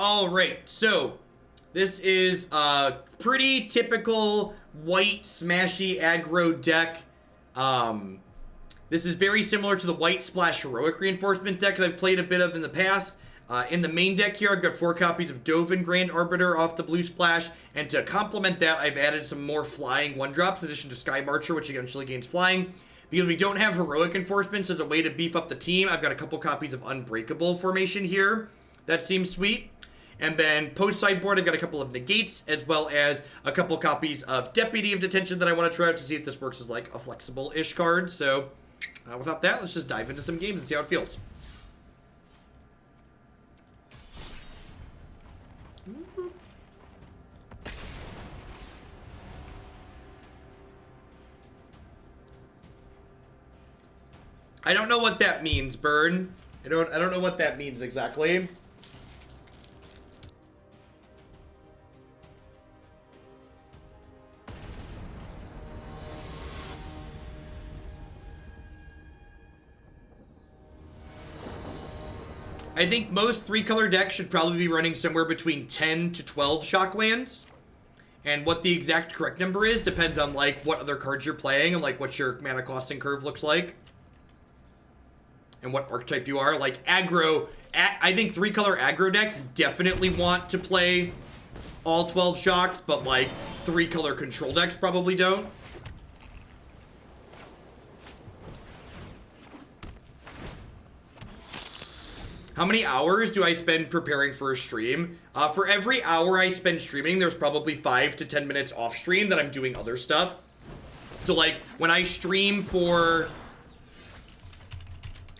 Alright, so this is a pretty typical white smashy aggro deck. This is very similar to the white splash heroic reinforcement deck that I've played a bit of in the past. In the main deck here, I've got 4 copies of Dovin Grand Arbiter off the blue splash, and to complement that, I've added some more flying 1-drops in addition to Skymarcher, which eventually gains flying. Because we don't have heroic enforcements as a way to beef up the team, I've got a couple copies of Unbreakable formation here. That seems sweet. And then post-sideboard, I've got a couple of negates, as well as a couple copies of Deputy of Detention that I want to try out to see if this works as like a flexible-ish card. So without that, let's just dive into some games and see how it feels. I don't know what that means, Burn. I don't know what that means exactly. I think most 3-color decks should probably be running somewhere between 10 to 12 shock lands. And what the exact correct number is depends on like what other cards you're playing and like what your mana costing curve looks like. And what archetype you are. Like aggro, I think 3-color aggro decks definitely want to play all 12 shocks, but like 3-color control decks probably don't. How many hours do I spend preparing for a stream? For every hour I spend streaming, there's probably 5 to 10 minutes off stream that I'm doing other stuff. So like when I stream for...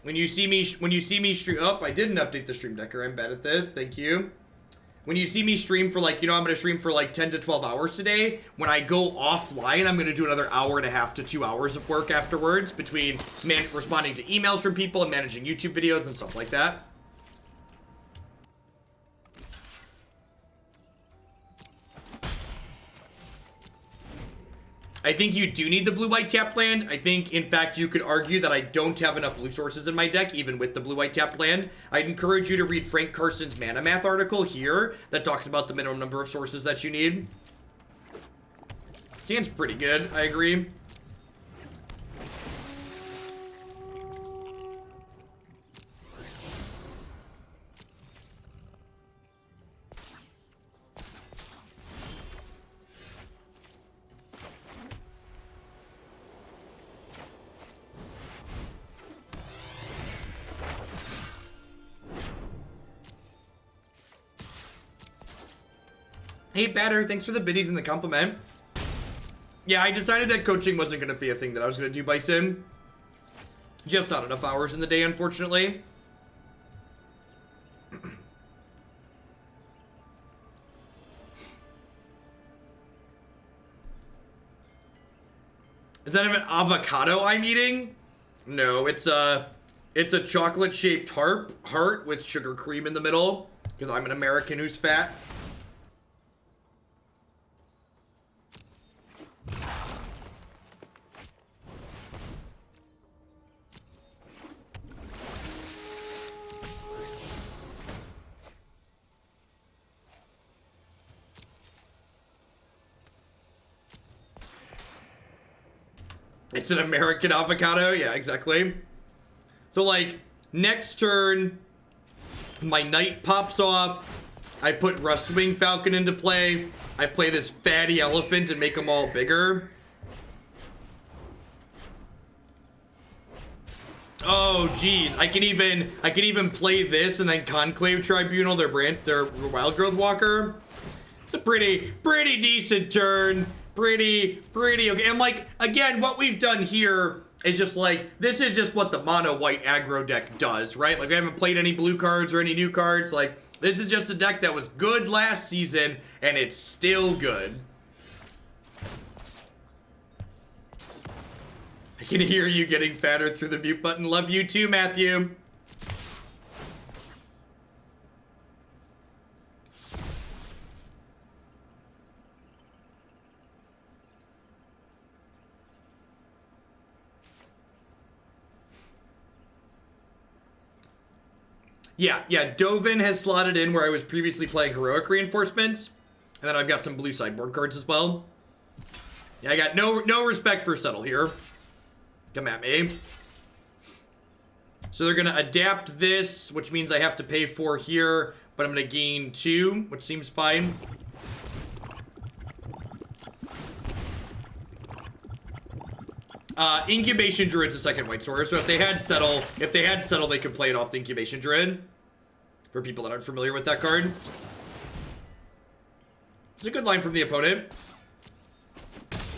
When you see me stream... Oh, I didn't update the stream decker. I'm bad at this. Thank you. When you see me stream for like, you know, I'm going to stream for like 10 to 12 hours today. When I go offline, I'm going to do another 1.5 to 2 hours of work afterwards between responding to emails from people and managing YouTube videos and stuff like that. I think you do need the blue-white tapped land. I think, in fact, you could argue that I don't have enough blue sources in my deck, even with the blue-white tapped land. I'd encourage you to read Frank Carson's Mana Math article here that talks about the minimum number of sources that you need. Seems pretty good, I agree. Hey, Batter, thanks for the biddies and the compliment. Yeah, I decided that coaching wasn't going to be a thing that I was going to do, Bison. Just not enough hours in the day, unfortunately. Is that an avocado I'm eating? No, it's a chocolate-shaped heart with sugar cream in the middle, because I'm an American who's fat. It's an American avocado? Yeah, exactly. So, like, next turn, my knight pops off. I put Rustwing Falcon into play. I play this fatty elephant and make them all bigger. Oh, geez. I can even play this and then Conclave Tribunal, their Wild Growth Walker. It's a pretty decent turn. Pretty okay. And like, again, what we've done here is just like, this is just what the mono white aggro deck does, right? Like, we haven't played any blue cards or any new cards. Like, this is just a deck that was good last season, and it's still good. I can hear you getting fatter through the mute button. Love you too, Matthew. Yeah, Dovin has slotted in where I was previously playing Heroic Reinforcements. And then I've got some blue sideboard cards as well. Yeah, I got no respect for Settle here. Come at me. So they're going to adapt this, which means I have to pay 4 here. But I'm going to gain 2, which seems fine. Incubation Druid's a second white source, so if they had Settle, they could play it off the Incubation Druid. For people that aren't familiar with that card. It's a good line from the opponent.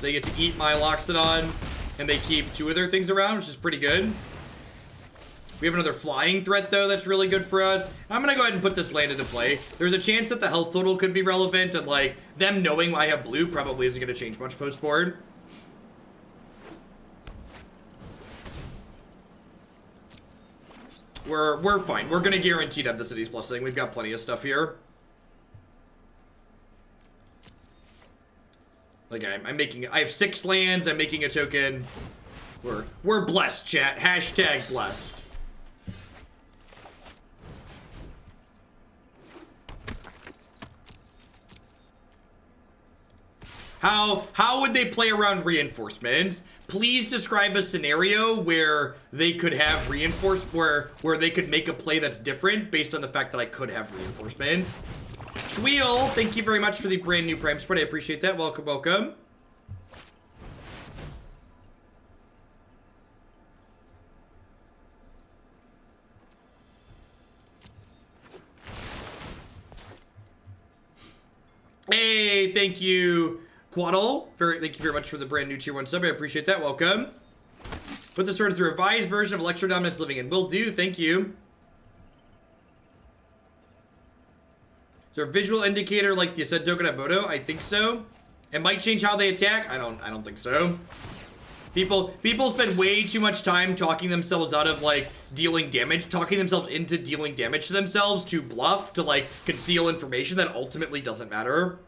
They get to eat my Loxodon, and they keep 2 of their things around, which is pretty good. We have another flying threat, though, that's really good for us. I'm gonna go ahead and put this land into play. There's a chance that the health total could be relevant, and, like, them knowing I have blue probably isn't gonna change much post-board. We're fine. We're gonna guarantee to have the City's Blessing. We've got plenty of stuff here. Like, I have 6 lands, I'm making a token. We're blessed, chat. Hashtag blessed. How would they play around reinforcements? Please describe a scenario where they could have where they could make a play that's different based on the fact that I could have reinforcements. Schweel, thank you very much for the brand new Prime Spread. I appreciate that. Welcome, welcome. Hey, thank you, Quaddle. Thank you very much for the brand new tier 1 sub. I appreciate that. Welcome. Put this towards the revised version of Electro Dominance Living In. Will do. Thank you. Is there a visual indicator like the Ascent token at Moto? I think so. It might change how they attack. I don't think so. People spend way too much time talking themselves out of, like, dealing damage, talking themselves into dealing damage to themselves to bluff, to, like, conceal information that ultimately doesn't matter.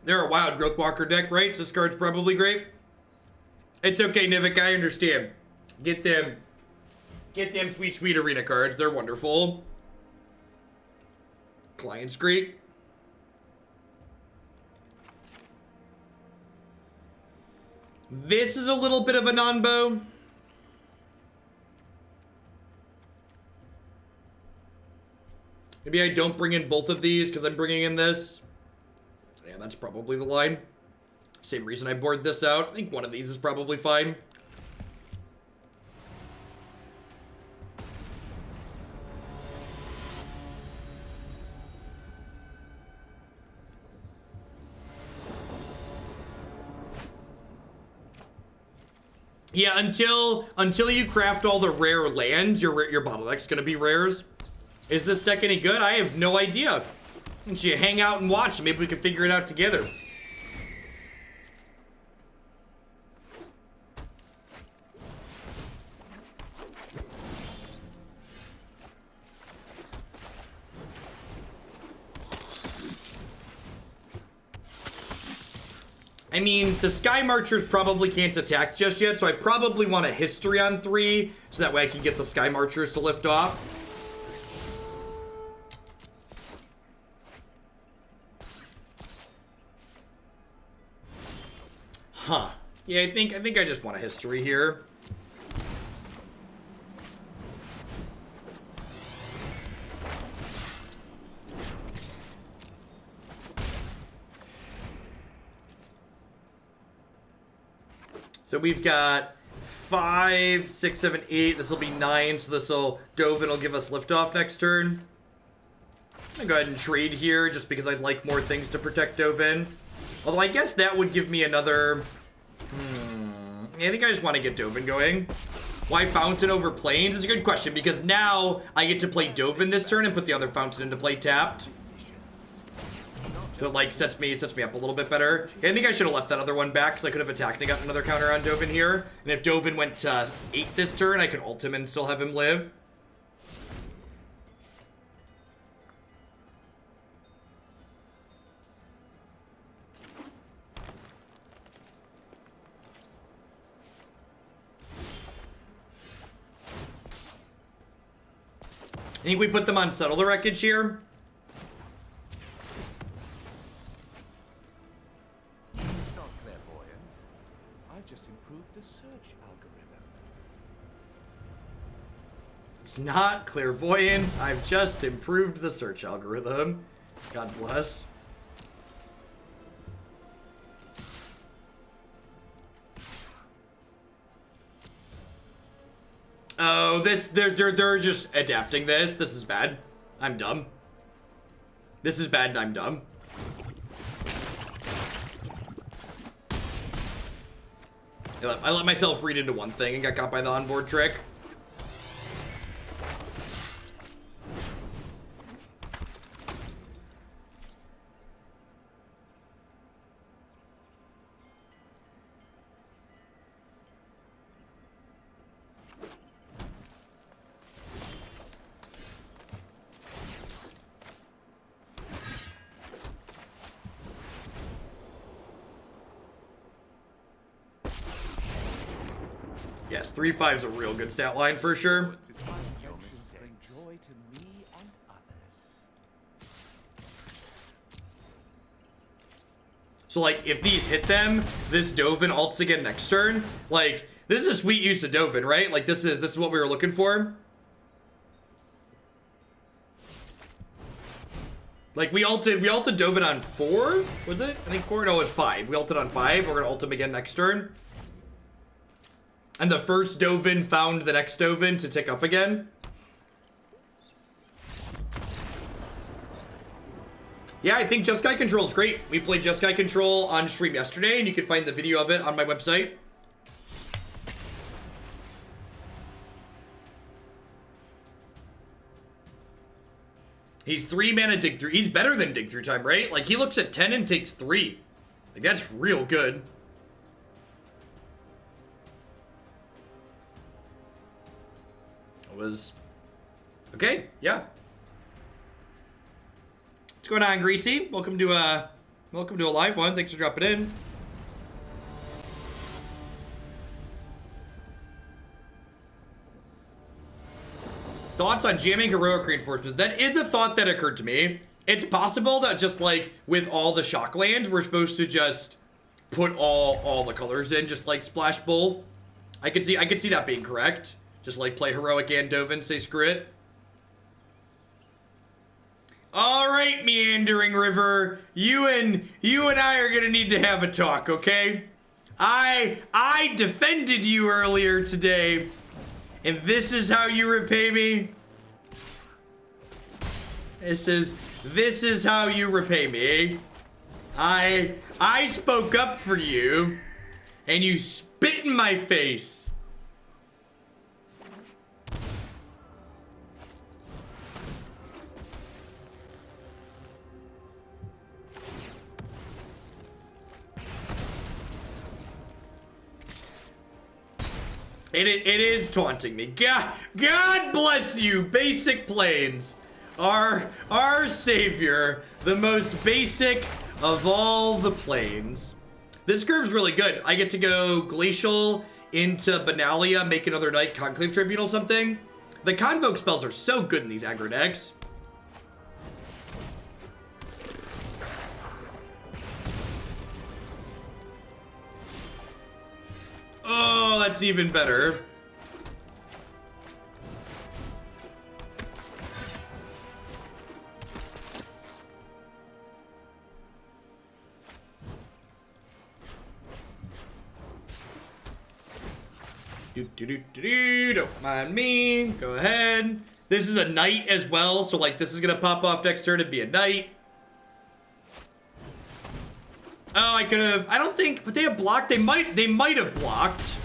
They're a Wild Growth Walker deck, right? So this card's probably great. It's okay, Nivik, I understand. Get them sweet arena cards. They're wonderful. Client's great. This is a little bit of a non-bow. Maybe I don't bring in both of these because I'm bringing in this. Yeah, that's probably the line. Same reason I board this out. I think one of these is probably fine. Yeah, until you craft all the rare lands, your bottleneck's gonna be rares. Is this deck any good? I have no idea. Why don't you hang out and watch? Maybe we can figure it out together. I mean, the Skymarchers probably can't attack just yet, so I probably want a history on 3, so that way I can get the Skymarchers to lift off. Huh. Yeah, I think I just want a history here. So we've got 5, 6, 7, 8. This will be 9, so Dovin will give us liftoff next turn. I'm gonna go ahead and trade here, just because I'd like more things to protect Dovin. Although I guess that would give me another... I think I just want to get Dovin going. Why Fountain over Plains is a good question, because now I get to play Dovin this turn and put the other Fountain into play tapped. So it, like, sets me up a little bit better. I think I should have left that other one back, because I could have attacked and gotten another counter on Dovin here. And if Dovin went to 8 this turn, I could ult him and still have him live. I think we put them on Settle the Wreckage here. It's not clairvoyance. I've just improved the search algorithm. It's not clairvoyance. I've just improved the search algorithm. God bless. Oh, they're just adapting this. This is bad. I'm dumb. This is bad and I'm dumb. I let myself read into one thing and got caught by the onboard trick. Yes, 3-5 is a real good stat line for sure. Bring joy to me and others. So, like, if these hit them, this Dovin ults again next turn. Like, this is a sweet use of Dovin, right? Like, this is what we were looking for. Like, we ulted Dovin on 4, was it? I think 4, no, it's 5. We ulted on 5, we're gonna ult him again next turn. And the first Dovin found the next Dovin to tick up again. Yeah, I think Jeskai Control is great. We played Jeskai Control on stream yesterday, and you can find the video of it on my website. He's 3 mana dig through. He's better than dig through time, right? Like, he looks at 10 and takes 3. Like, that's real good. Was okay, yeah. What's going on, Greasy? Welcome to a live one. Thanks for dropping in. Thoughts on jamming heroic reinforcements? That is a thought that occurred to me. It's possible that just like with all the shock lands, we're supposed to just put all the colors in, just like splash both. I could see that being correct. Just like play heroic and Dovin, say screw it. All right, meandering river, you and I are gonna need to have a talk, okay? I defended you earlier today, and this is how you repay me. This is how you repay me. I spoke up for you, and you spit in my face. It is taunting me. God bless you, basic planes. Our savior, the most basic of all the planes. This curve's really good. I get to go Glacial into Benalia, make another night Conclave Tribunal something. The Convoke spells are so good in these aggro decks. Oh, that's even better. Don't mind me. Go ahead. This is a knight as well, so like this is gonna pop off next turn and be a knight. Oh, I could have. I don't think, but they have blocked. They might have blocked.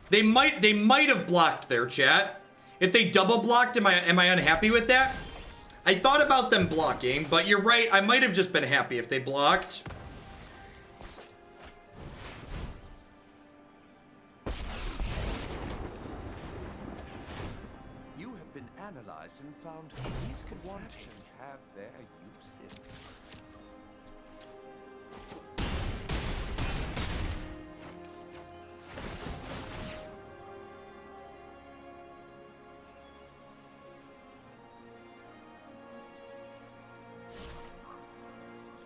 They might have blocked their chat. If they double blocked, am I unhappy with that? I thought about them blocking, but you're right. I might have just been happy if they blocked. You have been analyzed and found these contraptions have their uses.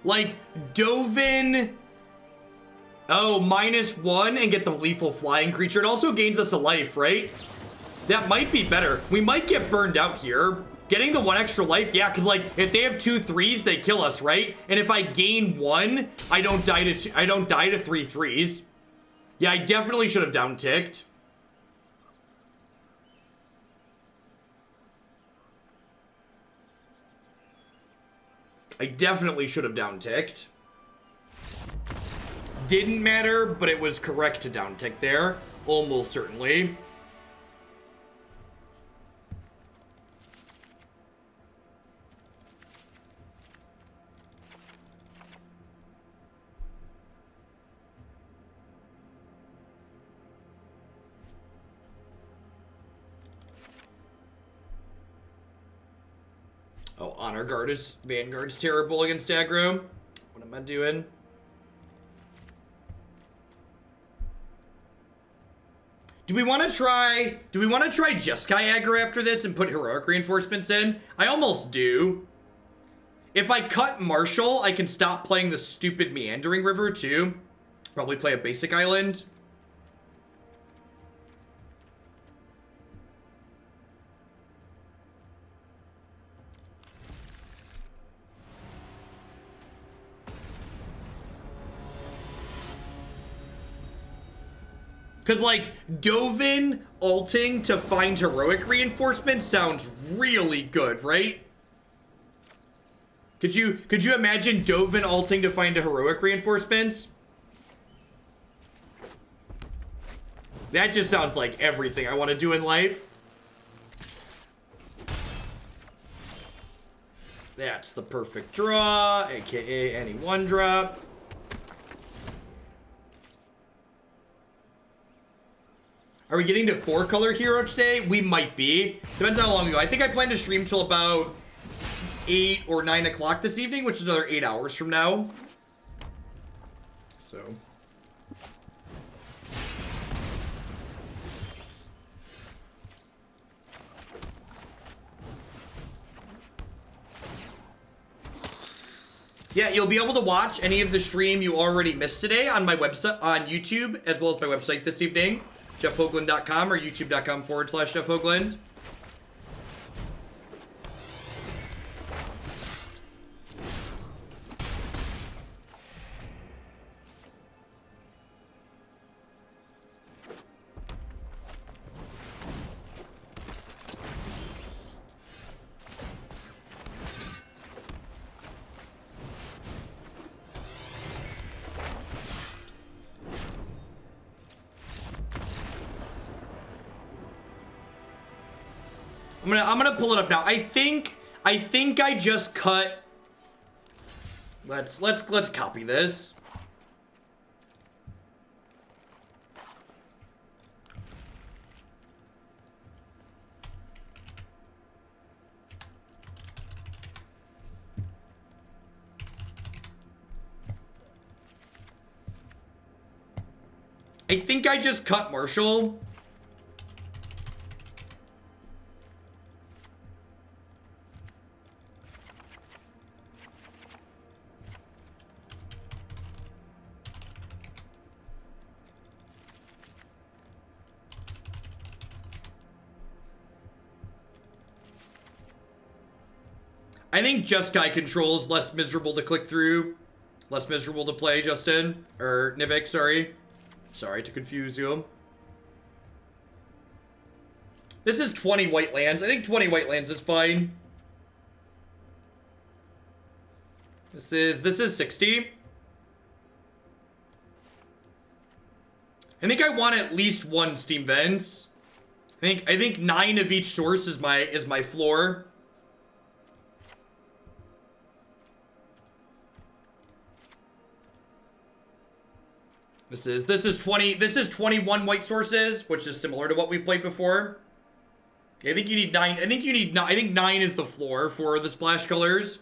Like, Dovin... Oh, -1 and get the lethal flying creature. It also gains us a life, right? That might be better. We might get burned out here. Getting the 1 extra life, yeah, because, like, if they have 2 3s, they kill us, right? And if I gain 1, I don't die to 3 3s. Yeah, I definitely should have down-ticked. I definitely should have down-ticked. Didn't matter, but it was correct to down-tick there. Almost certainly. Oh, Honor Guard is... Vanguard's terrible against aggro. What am I doing? Do we want to try Jeskai aggro after this and put heroic reinforcements in? I almost do. If I cut Marshal, I can stop playing the stupid Meandering River too. Probably play a basic island. Because, like, Dovin ulting to find heroic reinforcements sounds really good, right? Could you imagine Dovin ulting to find a heroic reinforcements? That just sounds like everything I want to do in life. That's the perfect draw, aka any 1-drop. Are we getting to 4-color hero today? We might be. Depends how long we go. I think I plan to stream till about 8 or 9 o'clock this evening, which is another 8 hours from now. So. Yeah, you'll be able to watch any of the stream you already missed today on my website, on YouTube, as well as my website this evening. JeffHoagland.com or YouTube.com/Jeff Hoagland. I'm gonna pull it up now. I think I just cut. Let's copy this. I think I just cut Marshal. I think Jeskai control is less miserable to click through. Less miserable to play, Justin. Or Nivik, sorry. Sorry to confuse you. This is 20 white lands. I think 20 white lands is fine. This is 60. I think I want at least one steam vents. I think 9 of each source is my floor. This is 21 white sources, which is similar to what we've played before. I think you need 9. I think 9 is the floor for the splash colors.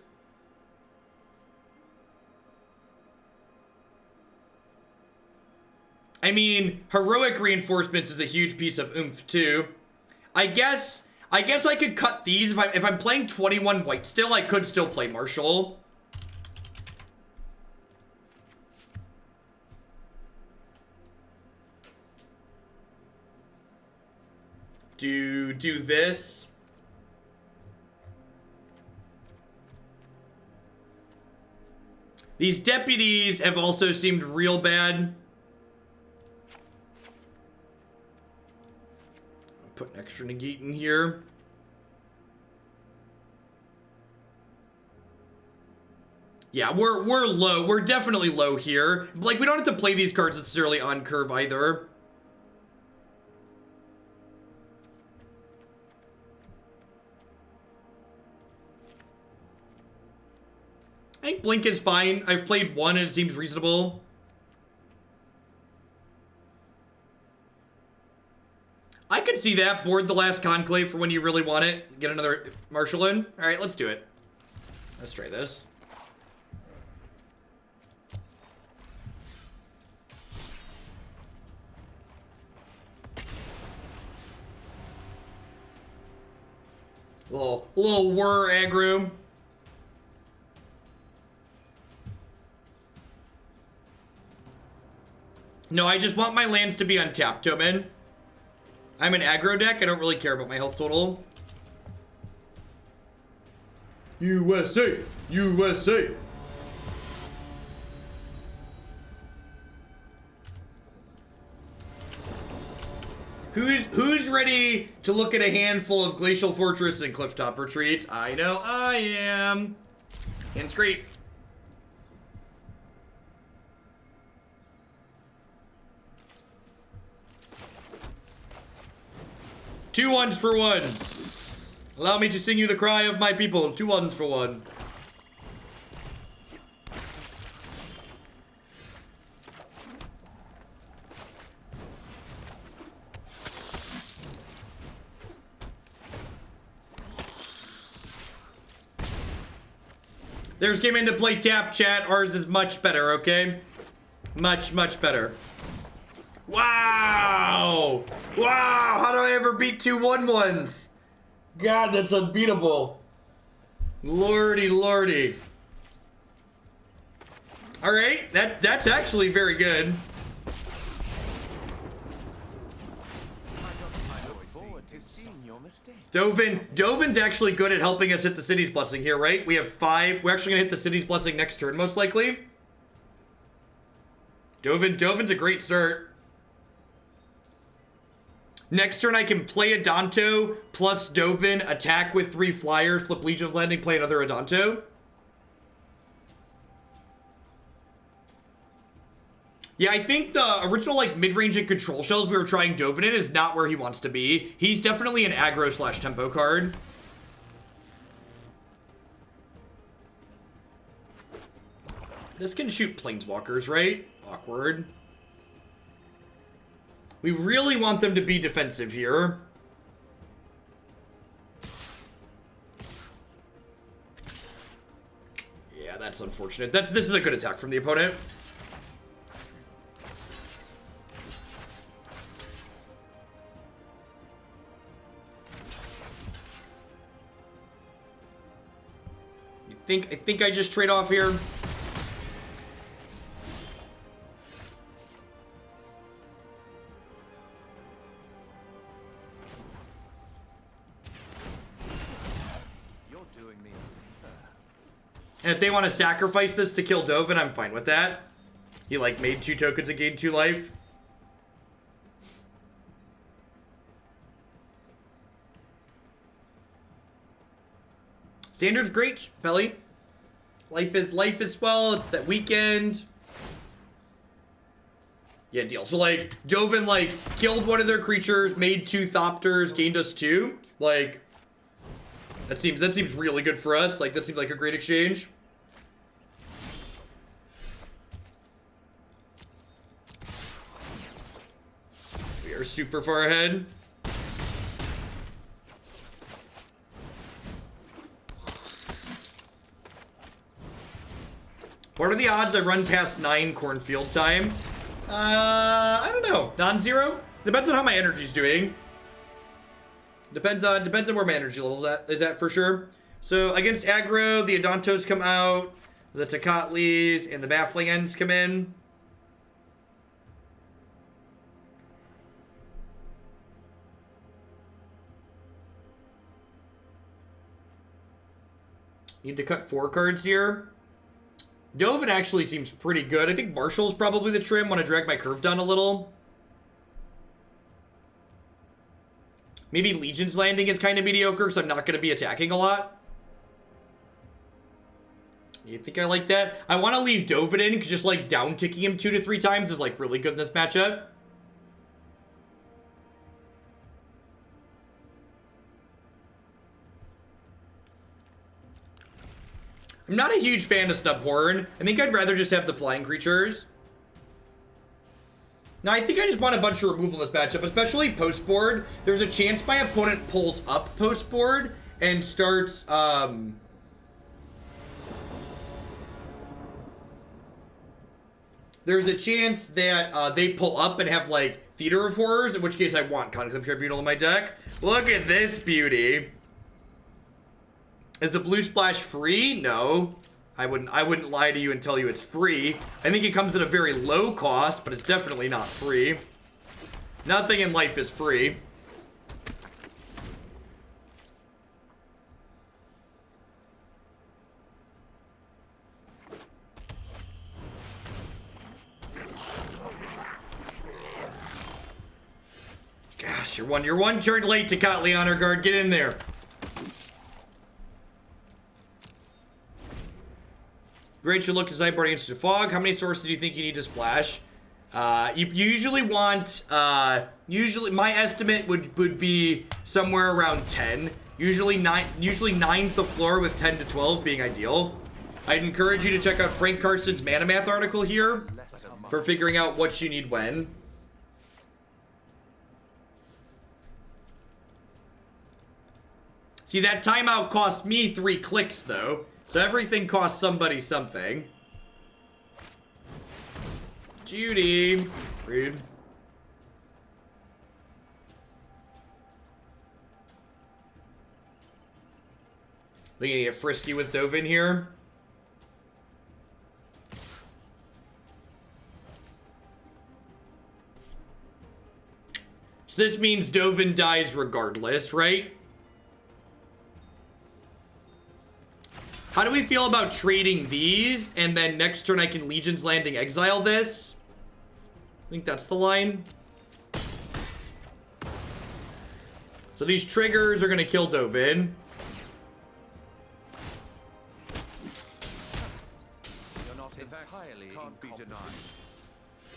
I mean, heroic reinforcements is a huge piece of oomph too. I guess I could cut these if I'm playing 21 white still. I could still play Marshal. Do this. These deputies have also seemed real bad. Put an extra negate in here. Yeah, we're low. We're definitely low here. Like, we don't have to play these cards necessarily on curve either. I think Blink is fine. I've played one and it seems reasonable. I could see that. Board the last Conclave for when you really want it. Get another Marshal in. Alright, let's do it. Let's try this. Little whir aggro. No, I just want my lands to be untapped, Dovin. I'm an aggro deck. I don't really care about my health total. USA! USA! Who's ready to look at a handful of Glacial Fortress and Clifftop Retreat? I know I am. Hand's great. Two ones for one. Allow me to sing you the cry of my people. 2 ones for one. Theirs came in to play tap chat. Ours is much better, okay? Much, much better. Wow! Wow! How do I ever beat 2 1-1s? God, that's unbeatable. Lordy, lordy. Alright, that's actually very good. Dovin's actually good at helping us hit the City's Blessing here, right? We have 5. We're actually gonna hit the City's Blessing next turn, most likely. Dovin's a great start. Next turn, I can play Adanto plus Dovin, attack with 3 flyers, flip Legion of Landing, play another Adanto. Yeah, I think the original, like, mid-range and control shells we were trying Dovin in is not where he wants to be. He's definitely an aggro/tempo card. This can shoot planeswalkers, right? Awkward. We really want them to be defensive here. Yeah, that's unfortunate. This is a good attack from the opponent. I think I just trade off here. And if they want to sacrifice this to kill Dovin, I'm fine with that. He, like, made 2 tokens and gained 2 life. Standard's great, Belly. Life is swell. It's that weekend. Yeah, deal. So, like, Dovin, like, killed one of their creatures, made 2 Thopters, gained us 2. Like, that seems really good for us. Like, that seems like a great exchange. We are super far ahead. What are the odds I run past 9 cornfield time? I don't know. Non-zero? Depends on how my energy's doing. Depends on where my energy level is at for sure. So against aggro, the Adantos come out, the Tecatlis and the Baffling Ends come in. Need to cut 4 cards here. Dovin actually seems pretty good. I think Marshal's probably the trim. Want to drag my curve down a little. Maybe Legion's Landing is kind of mediocre, so I'm not going to be attacking a lot. You think I like that? I want to leave Dovin in, because just like down ticking him 2 to 3 times is like really good in this matchup. I'm not a huge fan of Snubhorn. I think I'd rather just have the flying creatures. Now, I think I just want a bunch of removal in this matchup, especially post-board. There's a chance my opponent pulls up post-board and starts, there's a chance that they pull up and have, like, Theater of Horrors, in which case I want Conclave Tribunal in my deck. Look at this beauty. Is the blue splash free? No. I wouldn't lie to you and tell you it's free. I think it comes at a very low cost, but it's definitely not free. Nothing in life is free. Gosh, you're one turn late to Tecatli Honor Guard. Get in there. Great, should look to sideboarding into fog. How many sources do you think you need to splash? You usually want, usually my estimate would be somewhere around 10. Usually 9's the floor, with 10 to 12 being ideal. I'd encourage you to check out Frank Carson's Mana Math article here for figuring out what you need when. See, that timeout cost me 3 clicks though. So everything costs somebody something. Judy. Rude. We gonna get frisky with Dovin here. So this means Dovin dies regardless, right? How do we feel about trading these, and then next turn I can Legion's Landing exile this? I think that's the line. So these triggers are gonna kill Dovin. You're not entirely can't be denied.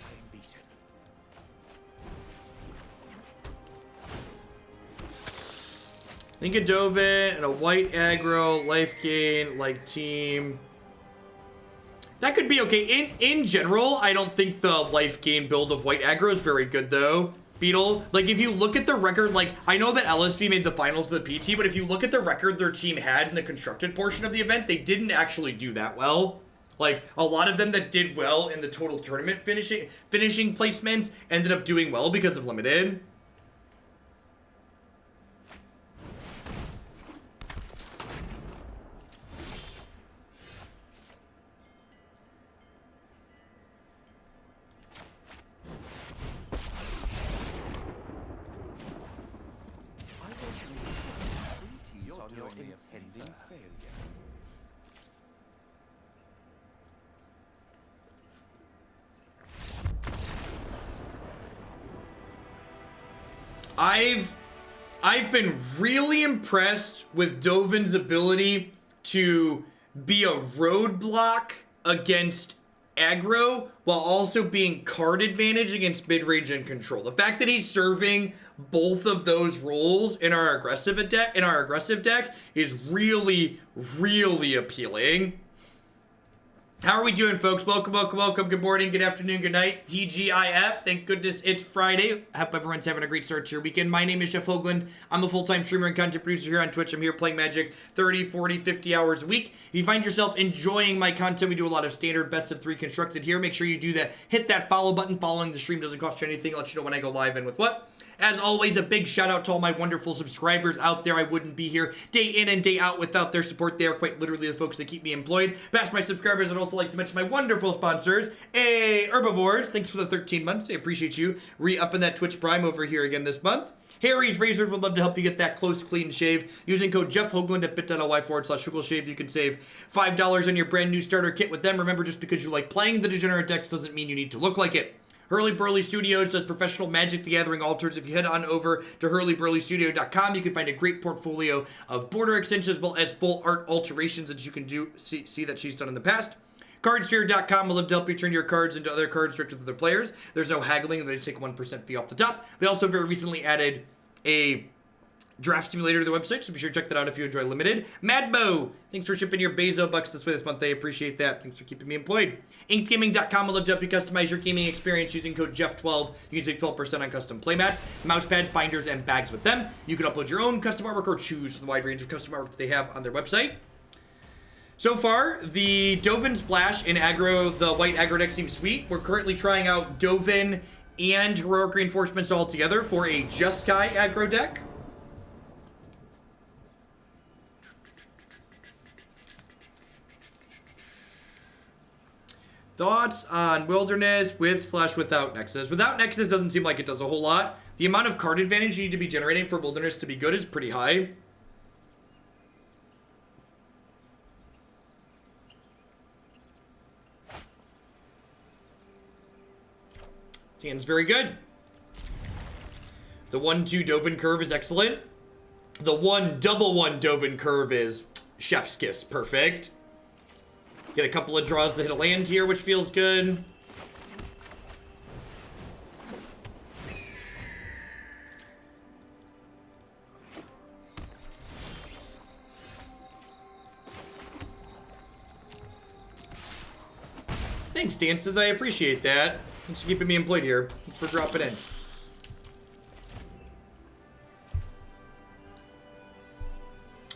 I am beaten. Think a Dovin and a white aggro, life gain, like team. That could be okay. In general, I don't think the life gain build of white aggro is very good though. Beetle, like if you look at the record, like I know that LSV made the finals of the PT, but if you look at the record their team had in the constructed portion of the event, they didn't actually do that well. Like a lot of them that did well in the total tournament finishing placements ended up doing well because of limited. I've been really impressed with Dovin's ability to be a roadblock against aggro while also being card advantage against mid-range and control. The fact that he's serving both of those roles in our aggressive deck is really, really appealing. How are we doing, folks? Welcome, welcome, welcome. Good morning, good afternoon, good night. TGIF. Thank goodness it's Friday. I hope everyone's having a great start to your weekend. My name is Jeff Hoagland. I'm a full-time streamer and content producer here on Twitch. I'm here playing Magic 30, 40, 50 hours a week. If you find yourself enjoying my content, we do a lot of standard best of 3 constructed here. Make sure you do that. Hit that follow button. Following the stream doesn't cost you anything. I'll let you know when I go live and with what. As always, a big shout out to all my wonderful subscribers out there. I wouldn't be here day in and day out without their support. They are quite literally the folks that keep me employed. Past my subscribers, I'd also like to mention my wonderful sponsors, Herbivores. Thanks for the 13 months. I appreciate you re-upping that Twitch Prime over here again this month. Harry's Razors would love to help you get that close, clean shave. Using code Jeff Hoagland at bit.ly/shave, you can save $5 on your brand new starter kit with them. Remember, just because you like playing the degenerate decks doesn't mean you need to look like it. Hurly Burly Studios does professional Magic the Gathering altars. If you head on over to hurlyburlystudio.com, you can find a great portfolio of border extensions as well as full art alterations that you can do see that she's done in the past. Cardsphere.com will love to help you turn your cards into other cards directly to other players. There's no haggling, they take 1% fee off the top. They also very recently added a draft simulator to the website, so be sure to check that out if you enjoy Limited. Madbo, thanks for shipping your Bezo bucks this way this month. I appreciate that. Thanks for keeping me employed. InkedGaming.com will love to help you customize your gaming experience using code Jeff12. You can save 12% on custom playmats, mouse pads, binders, and bags with them. You can upload your own custom artwork or choose from the wide range of custom artwork that they have on their website. So far, the Dovin Splash in aggro, the white aggro deck seems sweet. We're currently trying out Dovin and Heroic Reinforcements all together for a Jeskai aggro deck. Thoughts on Wilderness with/without Nexus? Without Nexus doesn't seem like it does a whole lot. The amount of card advantage you need to be generating for Wilderness to be good is pretty high. Seems very good. The 1/2 Dovin curve is excellent. The 1/1 Dovin curve is chef's kiss, perfect. Get a couple of draws to hit a land here, which feels good. Thanks, Dances. I appreciate that. Thanks for keeping me employed here. Thanks for dropping in.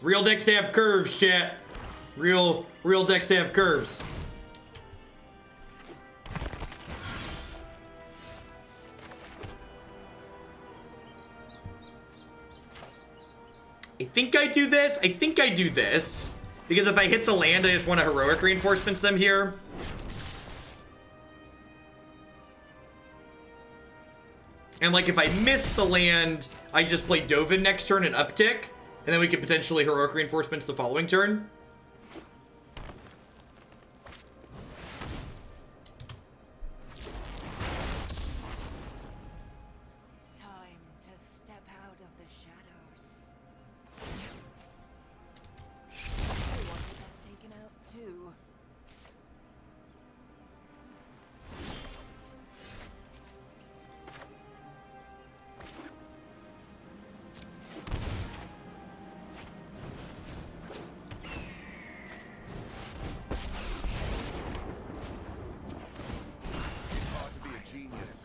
Real decks have curves, chat. Real decks have curves. I think I do this. Because if I hit the land, I just want to Heroic Reinforcements them here. And like if I miss the land, I just play Dovin next turn and uptick. And then we could potentially Heroic Reinforcements the following turn.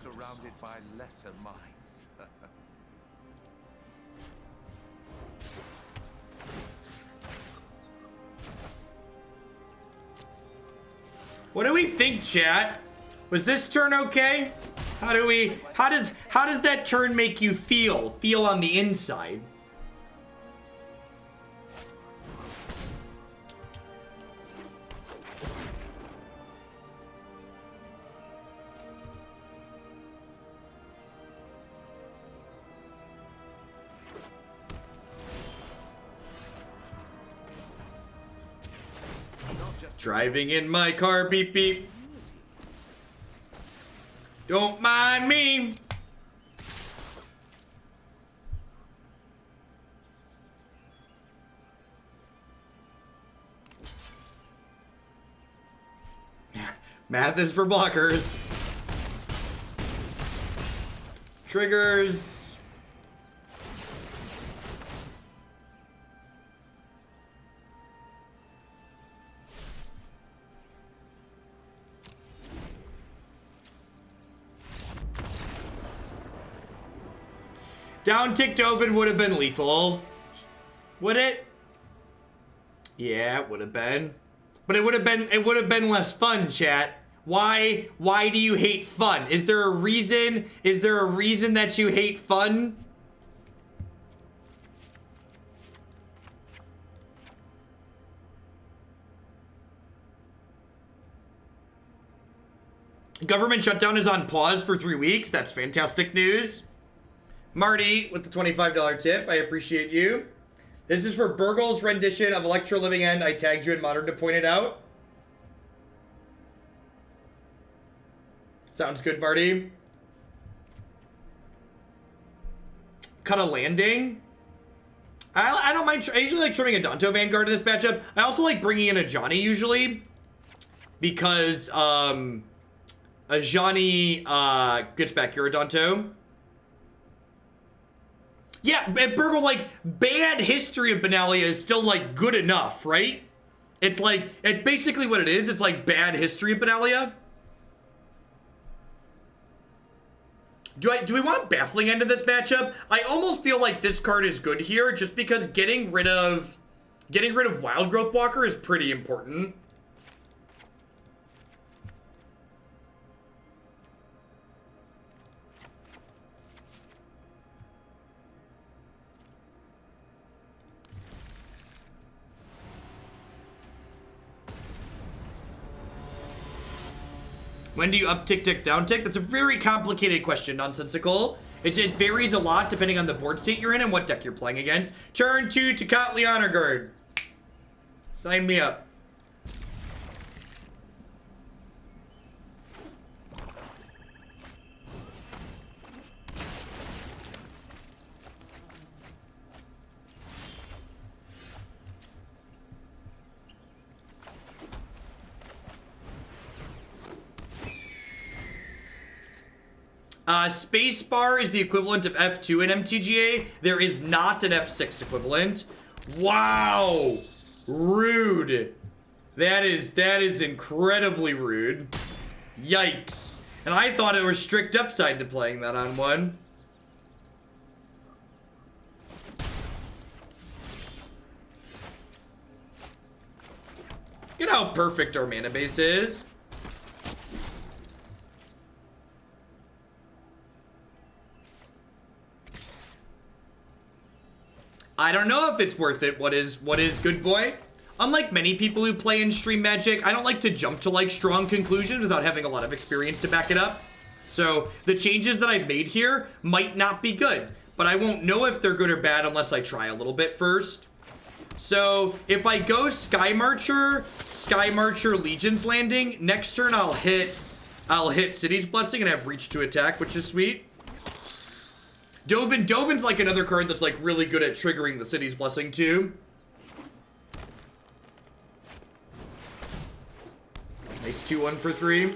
Surrounded by lesser minds. What do we think, chat? Was this turn okay? How does that turn make you feel? Feel on the inside? Driving in my car, beep beep. Don't mind me. Math is for blockers. Triggers. Down tick Dovin would have been lethal. Would it? Yeah, it would have been. But it would have been less fun, chat. Why do you hate fun? Is there a reason? Is there a reason that you hate fun? Government shutdown is on pause for 3 weeks. That's fantastic news. Marty with the $25 tip. I appreciate you. This is for Burgle's rendition of Electro Living End. I tagged you in Modern to point it out. Sounds good, Marty. Cut a landing. I don't mind. I usually like trimming Adanto Vanguard in this matchup. I also like bringing in Ajani usually. Because Ajani gets back your Adanto. Yeah, Burgle, like, bad History of Benalia is still, like, good enough, right? It's like, it's basically what it is. It's like bad History of Benalia. Do we want Baffling End of this matchup? I almost feel like this card is good here just because getting rid of Wild Growth Walker is pretty important. When do you up tick, tick, down tick? That's a very complicated question, Nonsensical. It varies a lot depending on the board state you're in and what deck you're playing against. Turn 2 to Tecatli Honor Guard. Sign me up. Spacebar is the equivalent of F2 in MTGA. There is not an F6 equivalent. Wow. Rude. That is incredibly rude. Yikes. And I thought it was strict upside to playing that on one. Look at how perfect our mana base is. I don't know if it's worth it. What is good boy? Unlike many people who play in Stream Magic, I don't like to jump to like strong conclusions without having a lot of experience to back it up. So the changes that I've made here might not be good, but I won't know if they're good or bad unless I try a little bit first. So if I go Skymarcher Legion's Landing, next turn I'll hit City's Blessing and have reach to attack, which is sweet. Dovin's like another card that's like really good at triggering the City's Blessing too. Nice 2-1 for 3.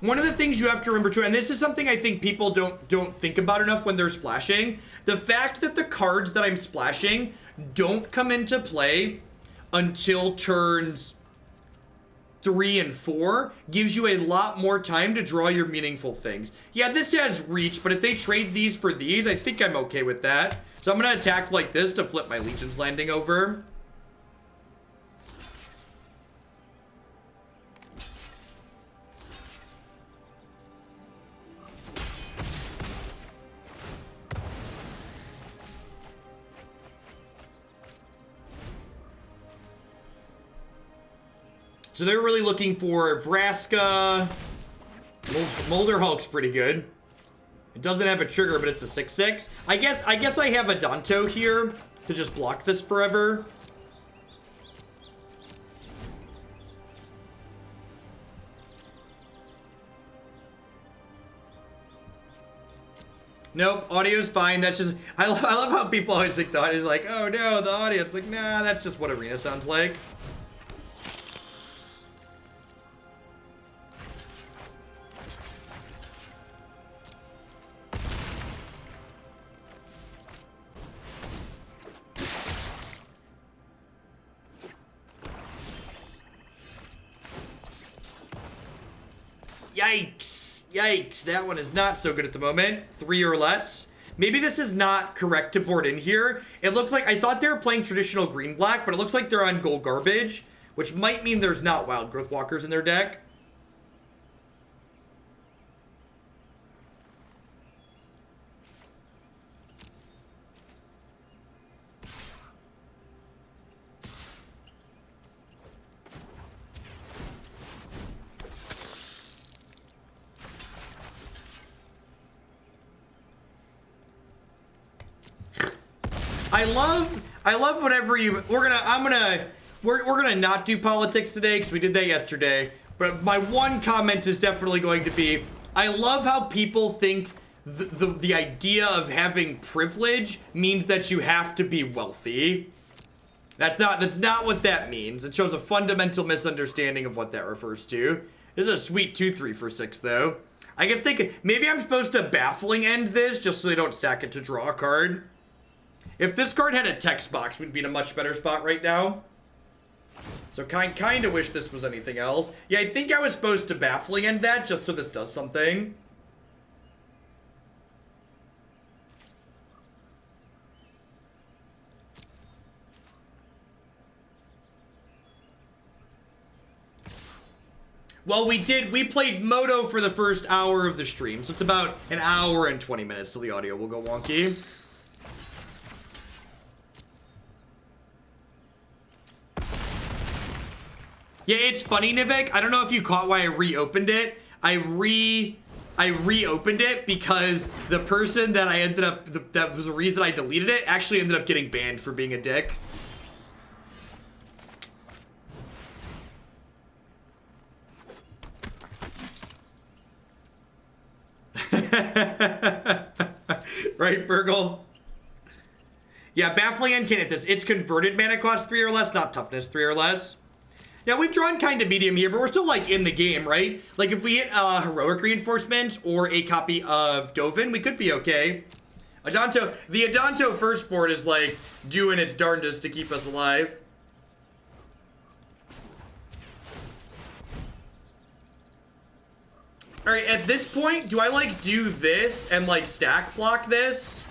One of the things you have to remember too, and this is something I think people don't think about enough when they're splashing, the fact that the cards that I'm splashing don't come into play until turns 3 and 4 gives you a lot more time to draw your meaningful things. Yeah, this has reach, but if they trade these for these, I think I'm okay with that. So I'm gonna attack like this to flip my Legion's Landing over. So they're really looking for Vraska. Molder Hulk's pretty good. It doesn't have a trigger, but it's a 6/6. I guess I have Adanto here to just block this forever. Nope, audio's fine. That's just, I love how people always think the audio's like, oh no, the audio. It's like, nah, that's just what Arena sounds like. Yikes. Yikes. That one is not so good at the moment. 3 or less. Maybe this is not correct to board in here. It looks like, I thought they were playing traditional green-black, but it looks like they're on gold garbage, which might mean there's not Wild Growth Walkers in their deck. I love whatever you, we're gonna not do politics today because we did that yesterday. But my one comment is definitely going to be, I love how people think the idea of having privilege means that you have to be wealthy. That's not what that means. It shows a fundamental misunderstanding of what that refers to. This is a sweet 2/3 for 6 though. I guess they could, maybe I'm supposed to baffling end this just so they don't sack it to draw a card. If this card had a text box, we'd be in a much better spot right now. So kind of wish this was anything else. Yeah, I think I was supposed to baffling end that just so this does something. Well, we played Moto for the first hour of the stream, so it's about an hour and 20 minutes till the audio will go wonky. Yeah, it's funny, Nivek. I don't know if you caught why I reopened it. I reopened it because the person that I ended up, that was the reason I deleted it, actually ended up getting banned for being a dick. Right, Burgle? Yeah, baffling end can't hit this. It's converted mana cost 3 or less, not toughness 3 or less. Yeah, we've drawn kind of medium here, but we're still, like, in the game, right? Like, if we hit heroic reinforcements or a copy of Dovin, we could be okay. Adanto, the Adanto first board is, like, doing its darndest to keep us alive. Alright, at this point, do I, like, do this and, like, stack block this?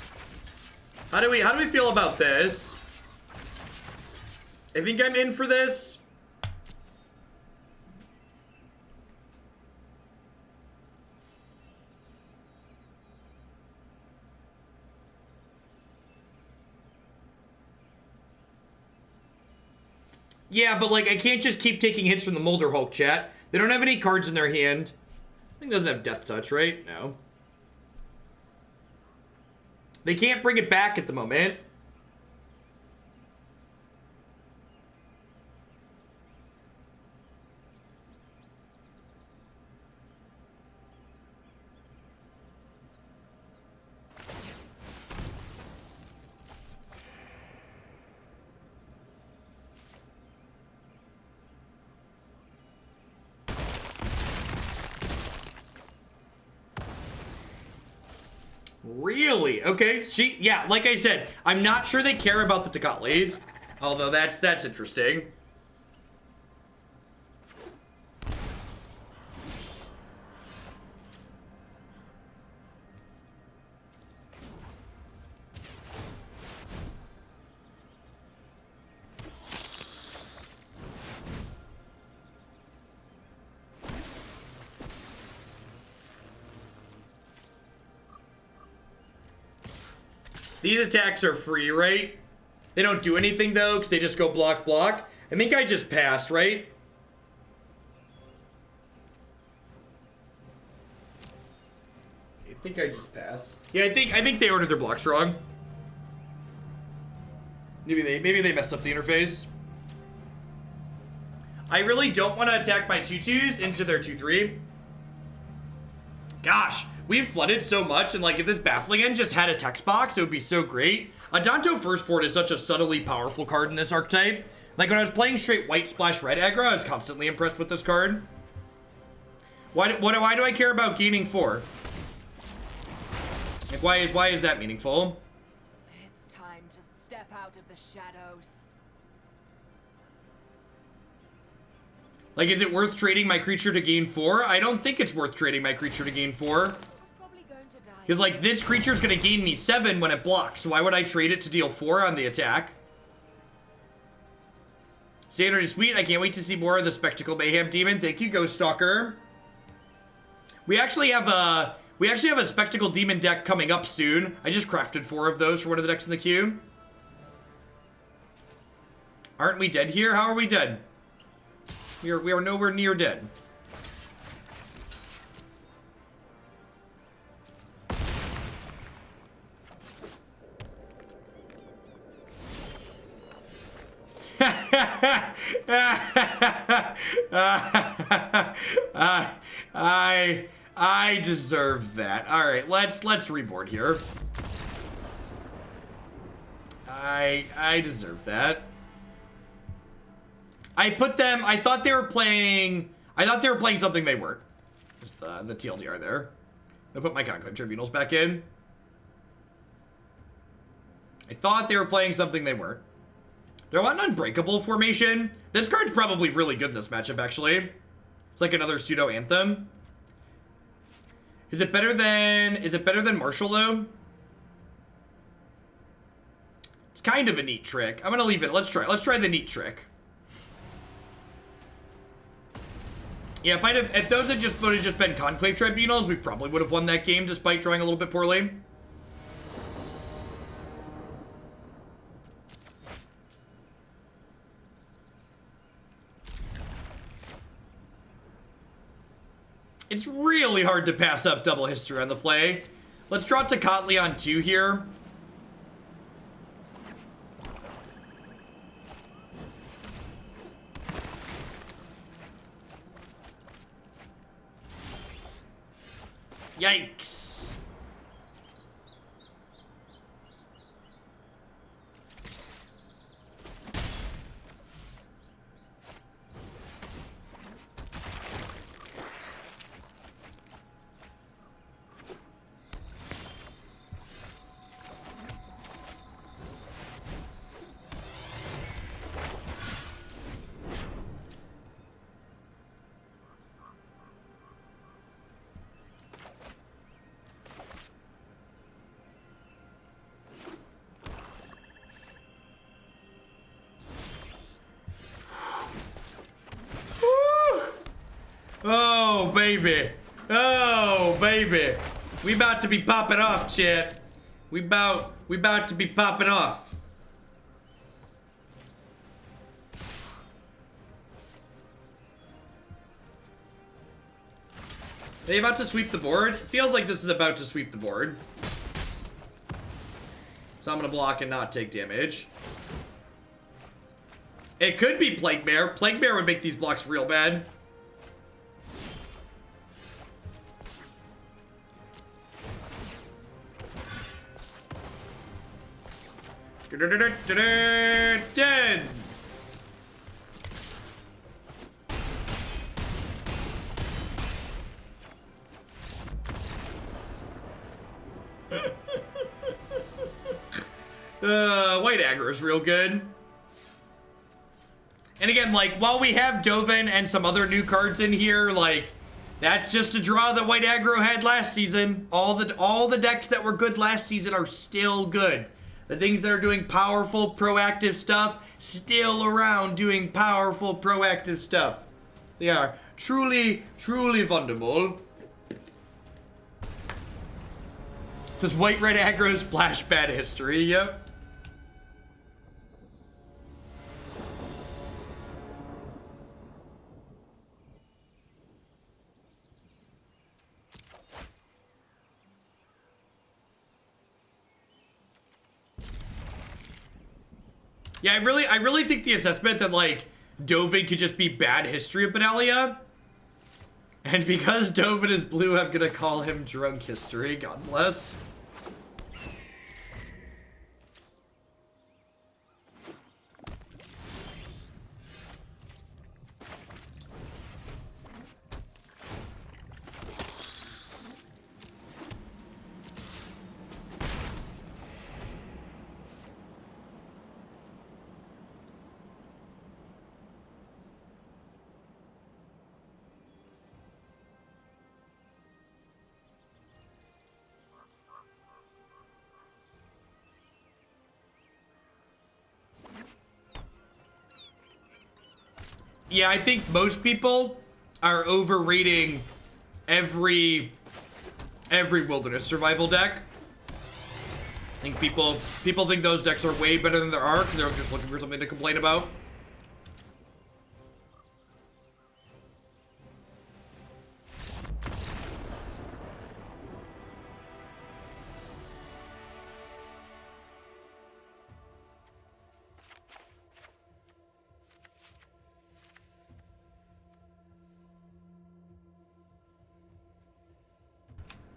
How do we feel about this? I think I'm in for this. Yeah, but, like, I can't just keep taking hits from the Molder Hulk, chat. They don't have any cards in their hand. I think it doesn't have Death Touch, right? No. They can't bring it back at the moment. Really? Okay. Yeah, like I said, I'm not sure they care about the Tecatlis. Although that's interesting. These attacks are free, right? They don't do anything, though, because they just go block, block. I think I just pass, right? I think I just pass. Yeah, I think they ordered their blocks wrong. Maybe they messed up the interface. I really don't want to attack my 2/2s into their 2/3. Gosh, we've flooded so much, and like if this Baffling End just had a text box, it would be so great. Adanto First Fort is such a subtly powerful card in this archetype. Like when I was playing straight white splash red aggro, I was constantly impressed with this card. Why do I care about gaining 4? Like why is that meaningful? It's time to step out of the shadows. Like, is it worth trading my creature to gain 4? I don't think it's worth trading my creature to gain 4. Because, like, this creature's going to gain me 7 when it blocks. So why would I trade it to deal 4 on the attack? Standard is sweet. I can't wait to see more of the Spectacle Mayhem Demon. Thank you, Ghost Stalker. We actually have a Spectacle Demon deck coming up soon. I just crafted 4 of those for one of the decks in the queue. Aren't we dead here? How are we dead? We are nowhere near dead. I deserve that. All right, let's reboard here. I deserve that. I thought they were playing something they weren't. Just the TLDR there. I put my Conclave Tribunals back in. I thought they were playing something they weren't. Do I want an Unbreakable formation? This card's probably really good in this matchup, actually. It's like another pseudo anthem. Is it better than Marshal though? It's kind of a neat trick. I'm gonna leave it. Let's try the neat trick. Yeah, if those would have just been Conclave Tribunals, we probably would have won that game despite drawing a little bit poorly. It's really hard to pass up double history on the play. Let's draw Tecatli on 2 here. Yikes. Oh, baby. Oh, baby. We about to be popping off, chat. We about to be popping off. Are they about to sweep the board? It feels like this is about to sweep the board. So I'm gonna block and not take damage. It could be Plague Bear. Plague Bear would make these blocks real bad. Dead. White aggro is real good. And again, like, while we have Dovin and some other new cards in here, like, that's just a draw that white aggro had last season. All the decks that were good last season are still good. The things that are doing powerful, proactive stuff, still around doing powerful, proactive stuff. They are truly, truly vulnerable. It says white-red aggro splash bad history, yep. Yeah, I really think the assessment that, like, Dovin could just be bad History of Benalia And because Dovin is blue, I'm gonna call him Drunk History. God bless. Yeah, I think most people are overrating every wilderness survival deck. I think people think those decks are way better than there are because they're just looking for something to complain about.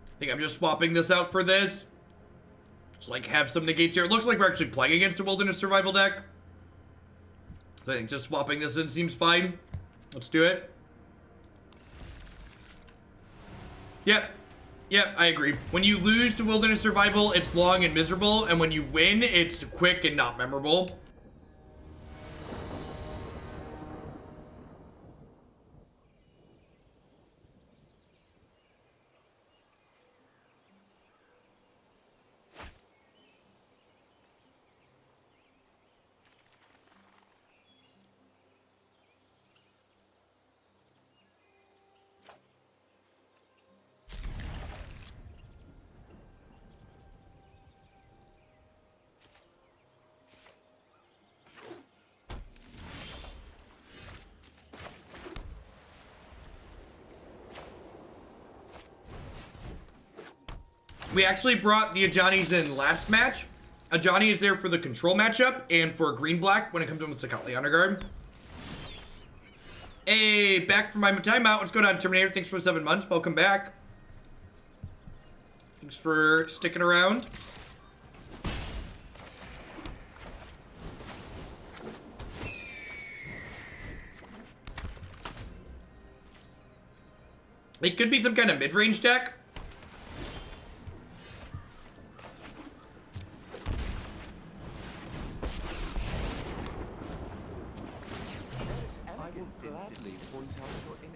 I think I'm just swapping this out for this. Just like have some negates here. It looks like we're actually playing against a wilderness survival deck. So I think just swapping this in seems fine. Let's do it. Yep. Yep, I agree. When you lose to wilderness survival, it's long and miserable. And when you win, it's quick and not memorable. We actually brought the Ajanis in last match. Ajani is there for the control matchup and for green-black when it comes in with Sakali Honor Guard. Hey, back from my timeout. What's going on, Terminator? Thanks for 7 months. Welcome back. Thanks for sticking around. It could be some kind of mid-range deck.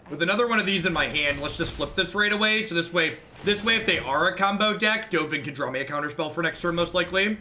With another one of these in my hand, let's just flip this right away. So this way if they are a combo deck, Dovin can draw me a counterspell for next turn most likely.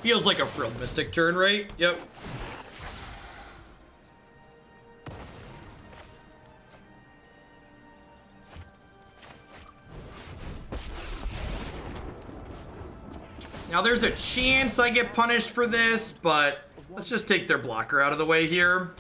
Feels like a Frilled Mystic turn, right? Yep. Now there's a chance I get punished for this, but let's just take their blocker out of the way here.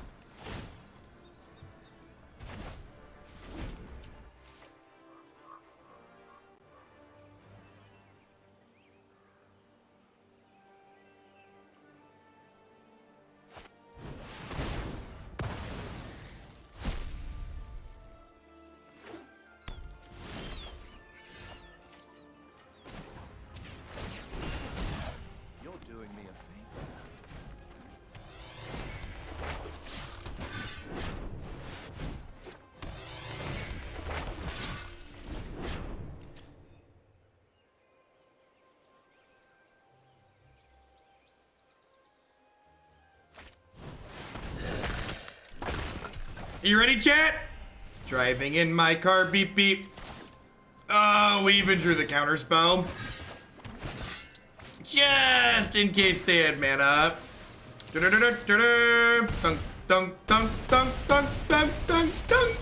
You ready, chat? Driving in my car, beep beep. Oh, we even drew the counterspell. Just in case they had mana up. Dunk, dunk, dunk, dunk, dunk, dunk, dunk, dunk.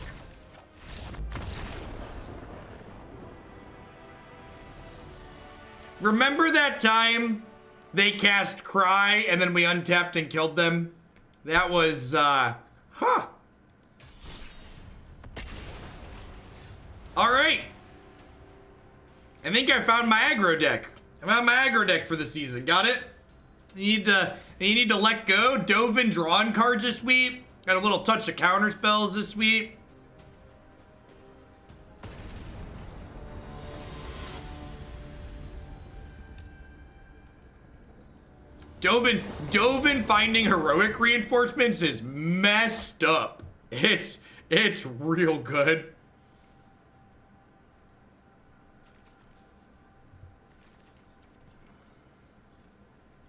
Remember that time they cast Cry and then we untapped and killed them? That was, All right. I think I found my aggro deck. I found my aggro deck for the season. Got it? You need to let go. Dovin drawing cards this week. Got a little touch of counter spells this week. Dovin finding heroic reinforcements is messed up. It's real good.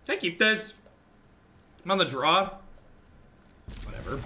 Can I keep this? I'm on the draw. Whatever.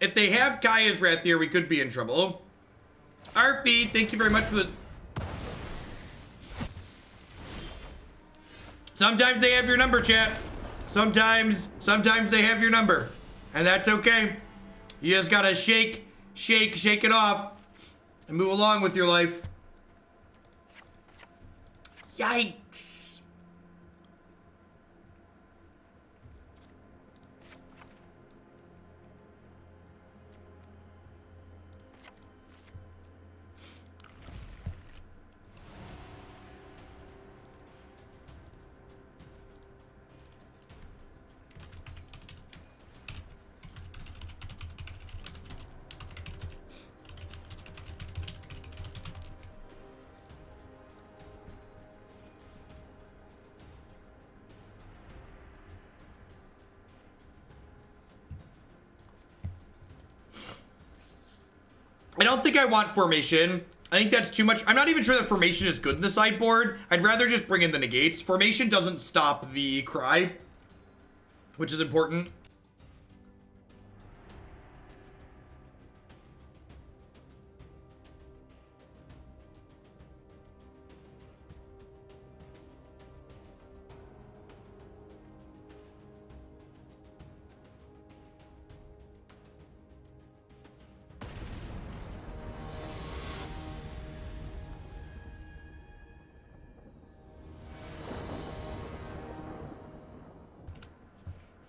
If they have Kaya's Wrath here, we could be in trouble. RP, thank you very much for the... Sometimes they have your number, chat. Sometimes they have your number. And that's okay. You just gotta shake it off. And move along with your life. Yikes. I don't think I want formation. I think that's too much. I'm not even sure that formation is good in the sideboard. I'd rather just bring in the negates. Formation doesn't stop the cry, which is important.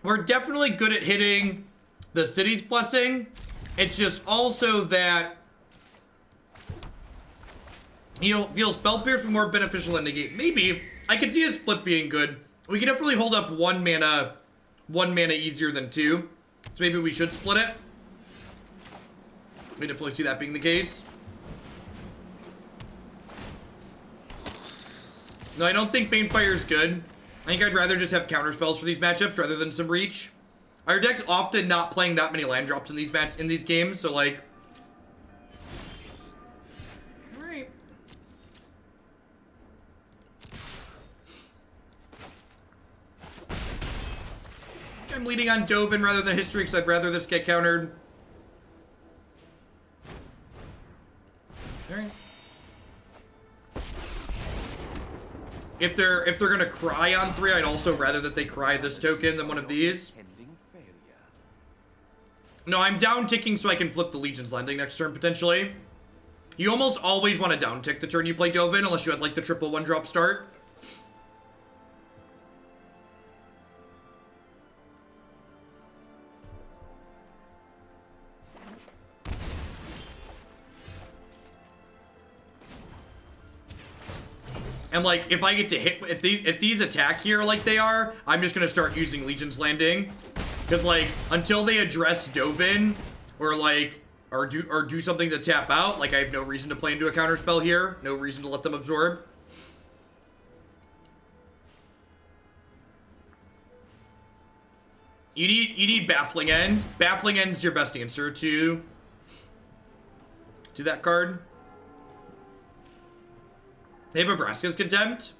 We're definitely good at hitting the City's Blessing. It's just also that feel Spell Pierce be more beneficial than negate. Maybe. I could see a split being good. We can definitely hold up one mana easier than two. So maybe we should split it. We definitely see that being the case. No, I don't think Banefire's good. I think I'd rather just have counter spells for these matchups rather than some reach. Our deck's often not playing that many land drops in these games, so like I'm leaning on Dovin rather than History because I'd rather this get countered. Alright. If they're gonna cry on 3, I'd also rather that they cry this token than one of these. No, I'm down ticking so I can flip the Legion's Landing next turn, potentially. You almost always want to down tick the turn you play Dovin, unless you had, like, the triple 1-drop start. And, like, if I get to hit, if these attack here like they are, I'm just gonna start using Legion's Landing. Because, like, until they address Dovin, or, like, or do something to tap out, like, I have no reason to play into a counterspell here. No reason to let them absorb. You need Baffling End. Baffling End's your best answer to that card. They have a Vraska's Contempt.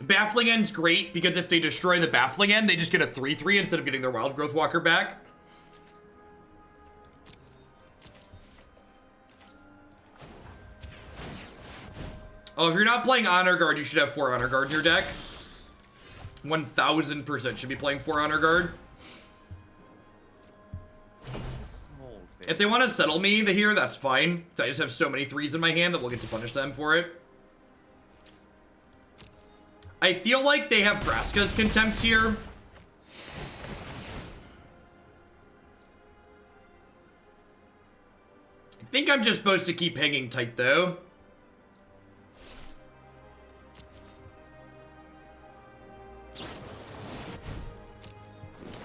Baffling End's great because if they destroy the Baffling End, they just get a 3/3 instead of getting their Wild Growth Walker back. Oh, if you're not playing Honor Guard, you should have 4 Honor Guard in your deck. 1000% should be playing 4 Honor Guard. If they want to settle me here, that's fine. I just have so many 3s in my hand that we'll get to punish them for it. I feel like they have Vraska's Contempt here. I think I'm just supposed to keep hanging tight, though.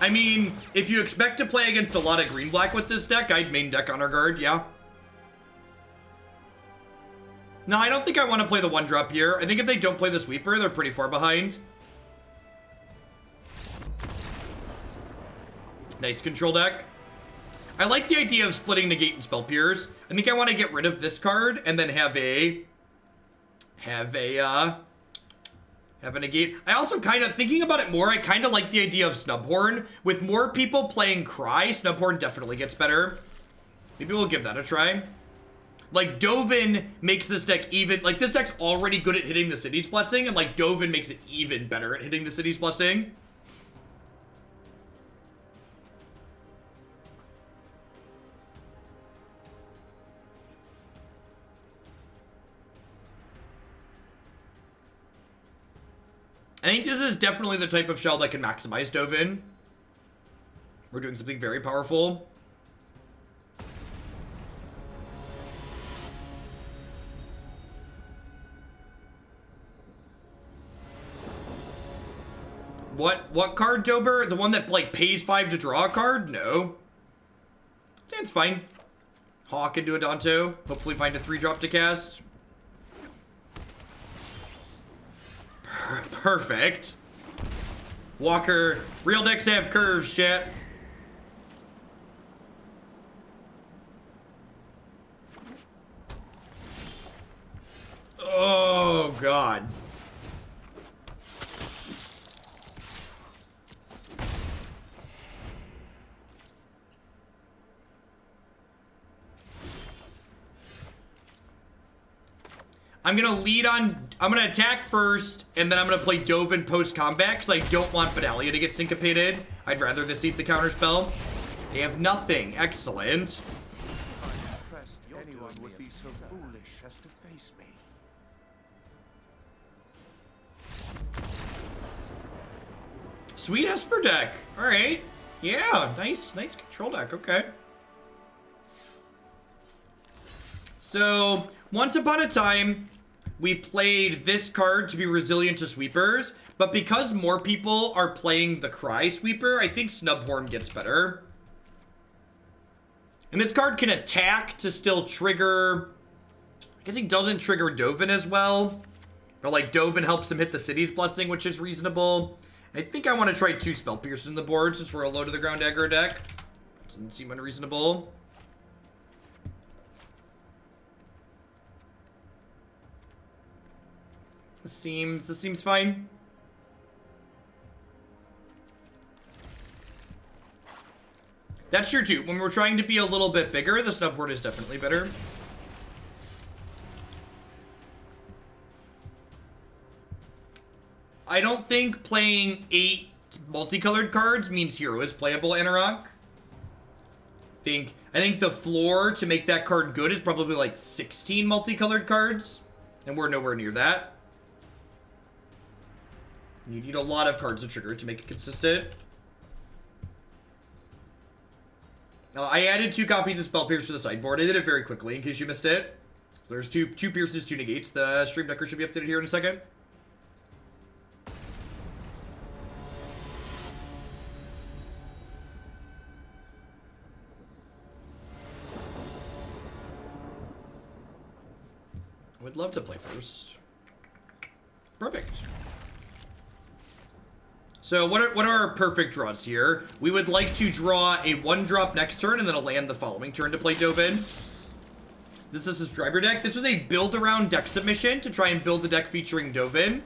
I mean, if you expect to play against a lot of green-black with this deck, I'd main deck Honor Guard, yeah. No, I don't think I want to play the 1-drop here. I think if they don't play the Sweeper, they're pretty far behind. Nice control deck. I like the idea of splitting Negate and Spell Pierce. I think I want to get rid of this card and then have a Negate. I also kind of, thinking about it more, I kind of like the idea of Snubhorn. With more people playing Cry, Snubhorn definitely gets better. Maybe we'll give that a try. Like, Dovin makes this deck even, like, this deck's already good at hitting the City's Blessing, and, like, Dovin makes it even better at hitting the City's Blessing. I think this is definitely the type of shell that can maximize Dovin. We're doing something very powerful. What card, Dober? The one that, like, pays 5 to draw a card? No. Sounds fine. Hawk into Adanto. Hopefully find a 3-drop to cast. Perfect. Walker. Real decks have curves, chat. Oh, God. I'm gonna lead on, I'm gonna attack first, and then I'm gonna play Dovin post-combat, because I don't want Benalia to get syncopated. I'd rather this eat the counterspell. They have nothing. Excellent. I'm impressed anyone would be so foolish as to face me. Sweet Esper deck. Alright. Yeah, nice control deck. Okay. So, once upon a time, we played this card to be resilient to sweepers, but because more people are playing the Cry Sweeper, I think Snubhorn gets better. And this card can attack to still trigger... I guess he doesn't trigger Dovin as well. But, like, Dovin helps him hit the City's Blessing, which is reasonable. I think I want to try 2 Spell Pierces in the board, since we're a low-to-the-ground aggro deck. Doesn't seem unreasonable. This seems fine. That's true too. When we're trying to be a little bit bigger, the Snubhorn is definitely better. I don't think playing 8 multicolored cards means hero is playable, Anarok. I think the floor to make that card good is probably like 16 multicolored cards, and we're nowhere near that. You need a lot of cards to trigger it to make it consistent. I added 2 copies of Spell Pierce to the sideboard. I did it very quickly in case you missed it. So there's two Pierces, 2 Negates. The Stream Decker should be updated here in a second. I would love to play first. Perfect. So what are our perfect draws here? We would like to draw a 1-drop next turn and then a land the following turn to play Dovin. This is a subscriber deck. This was a build around deck submission to try and build a deck featuring Dovin.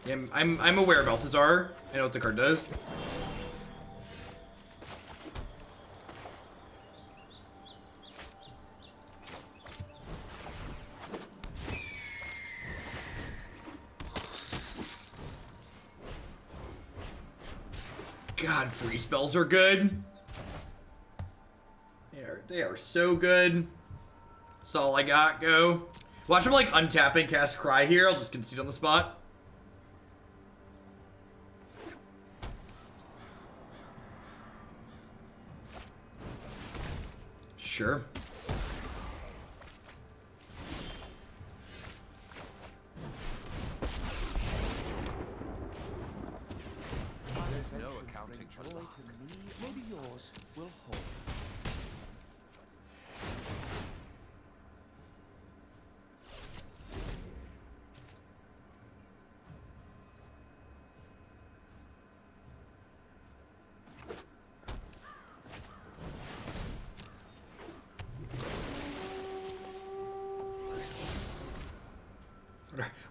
Yeah, I'm aware of Balthazar. I know what the card does. God, free spells are good. They are so good. That's all I got. Go. Watch him like untap and cast Cry here. I'll just concede on the spot. Sure. No accounting for joy to me. Maybe yours will hold.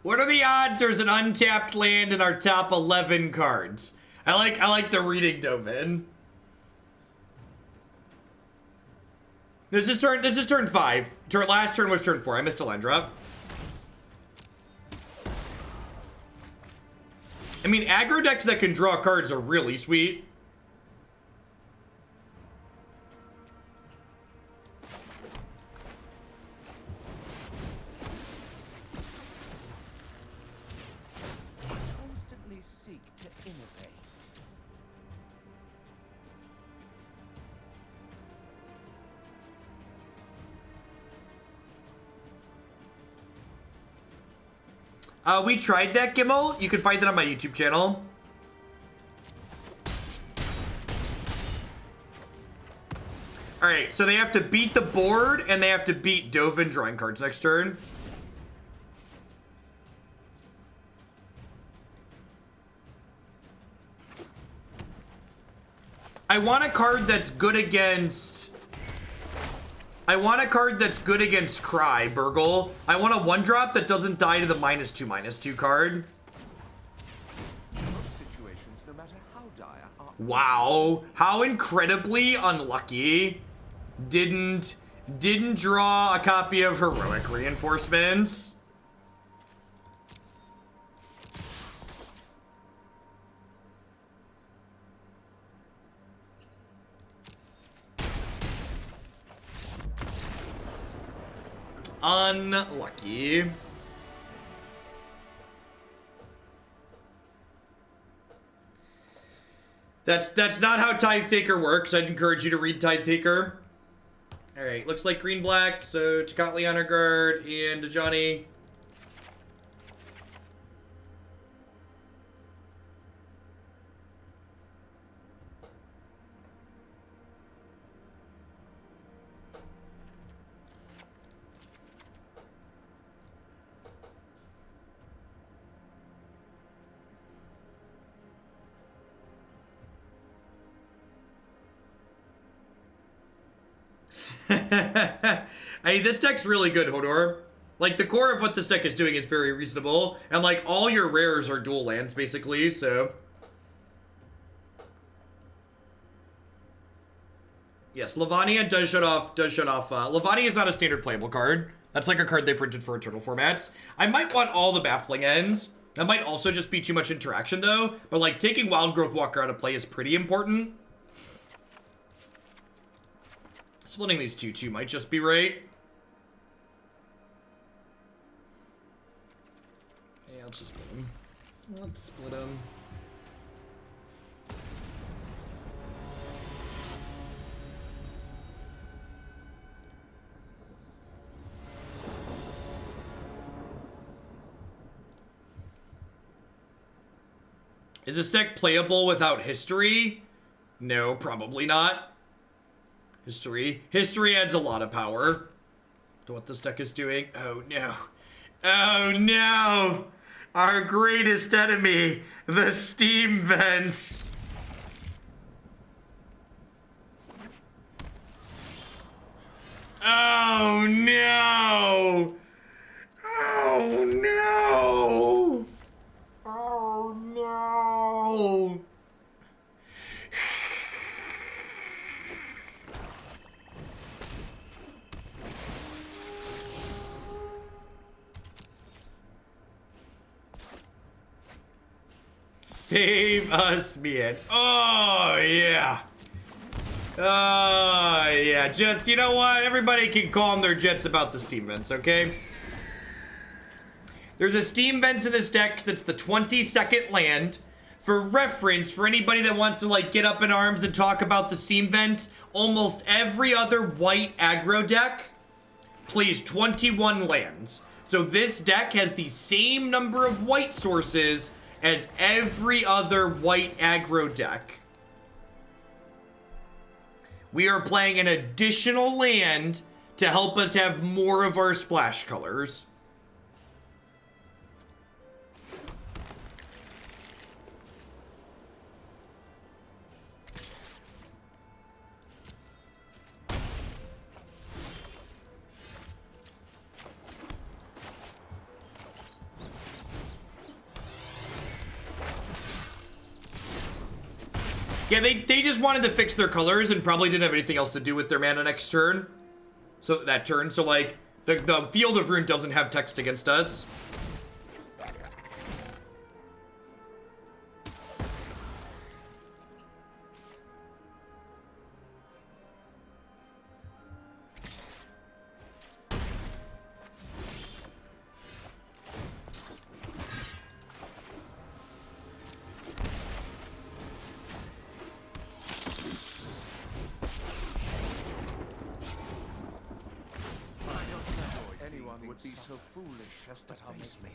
What are the odds there's an untapped land in our top 11 cards? I like the reading, Dovin. This is turn 5. Last turn was turn 4. I missed a land drop. I mean, aggro decks that can draw cards are really sweet. Constantly seek to innovate. We tried that, Gimmel. You can find that on my YouTube channel. Alright, so they have to beat the board, and they have to beat Dovin drawing cards next turn. I want a card that's good against... Cry, Burgle. I want a 1-drop that doesn't die to the -2/-2 card. Most situations, no matter how dire, are Wow. How incredibly unlucky. Didn't draw a copy of Heroic Reinforcements. Unlucky. That's not how Tithe Taker works. I'd encourage you to read Tithe Taker. Alright, looks like green-black, so Tecatli Honor Guard and Ajani. I mean, this deck's really good, Hodor. Like, the core of what this deck is doing is very reasonable. And, like, all your rares are dual lands, basically, so... Yes, Lavania does shut off, Lavania is not a standard playable card. That's like a card they printed for Eternal formats. I might want all the Baffling Ends. That might also just be too much interaction, though. But, like, taking Wild Growth Walker out of play is pretty important. Splitting these two might just be right. Yeah, let's just split them. Let's split them. Is this deck playable without history? No, probably not. History adds a lot of power to what this deck is doing. Oh no. Oh no! Our greatest enemy, the steam vents. Oh no! Oh no! Oh no! Save us, man. Oh, yeah. Oh, yeah. Just, you know what? Everybody can calm their jets about the steam vents, okay? There's a steam vents in this deck that's the 22nd land. For reference, for anybody that wants to, like, get up in arms and talk about the steam vents, almost every other white aggro deck plays 21 lands. So this deck has the same number of white sources as every other white aggro deck. We are playing an additional land to help us have more of our splash colors. Yeah, they just wanted to fix their colors and probably didn't have anything else to do with their mana next turn. So that turn, so like, the Field of Ruin doesn't have text against us. Be so foolish as to face me.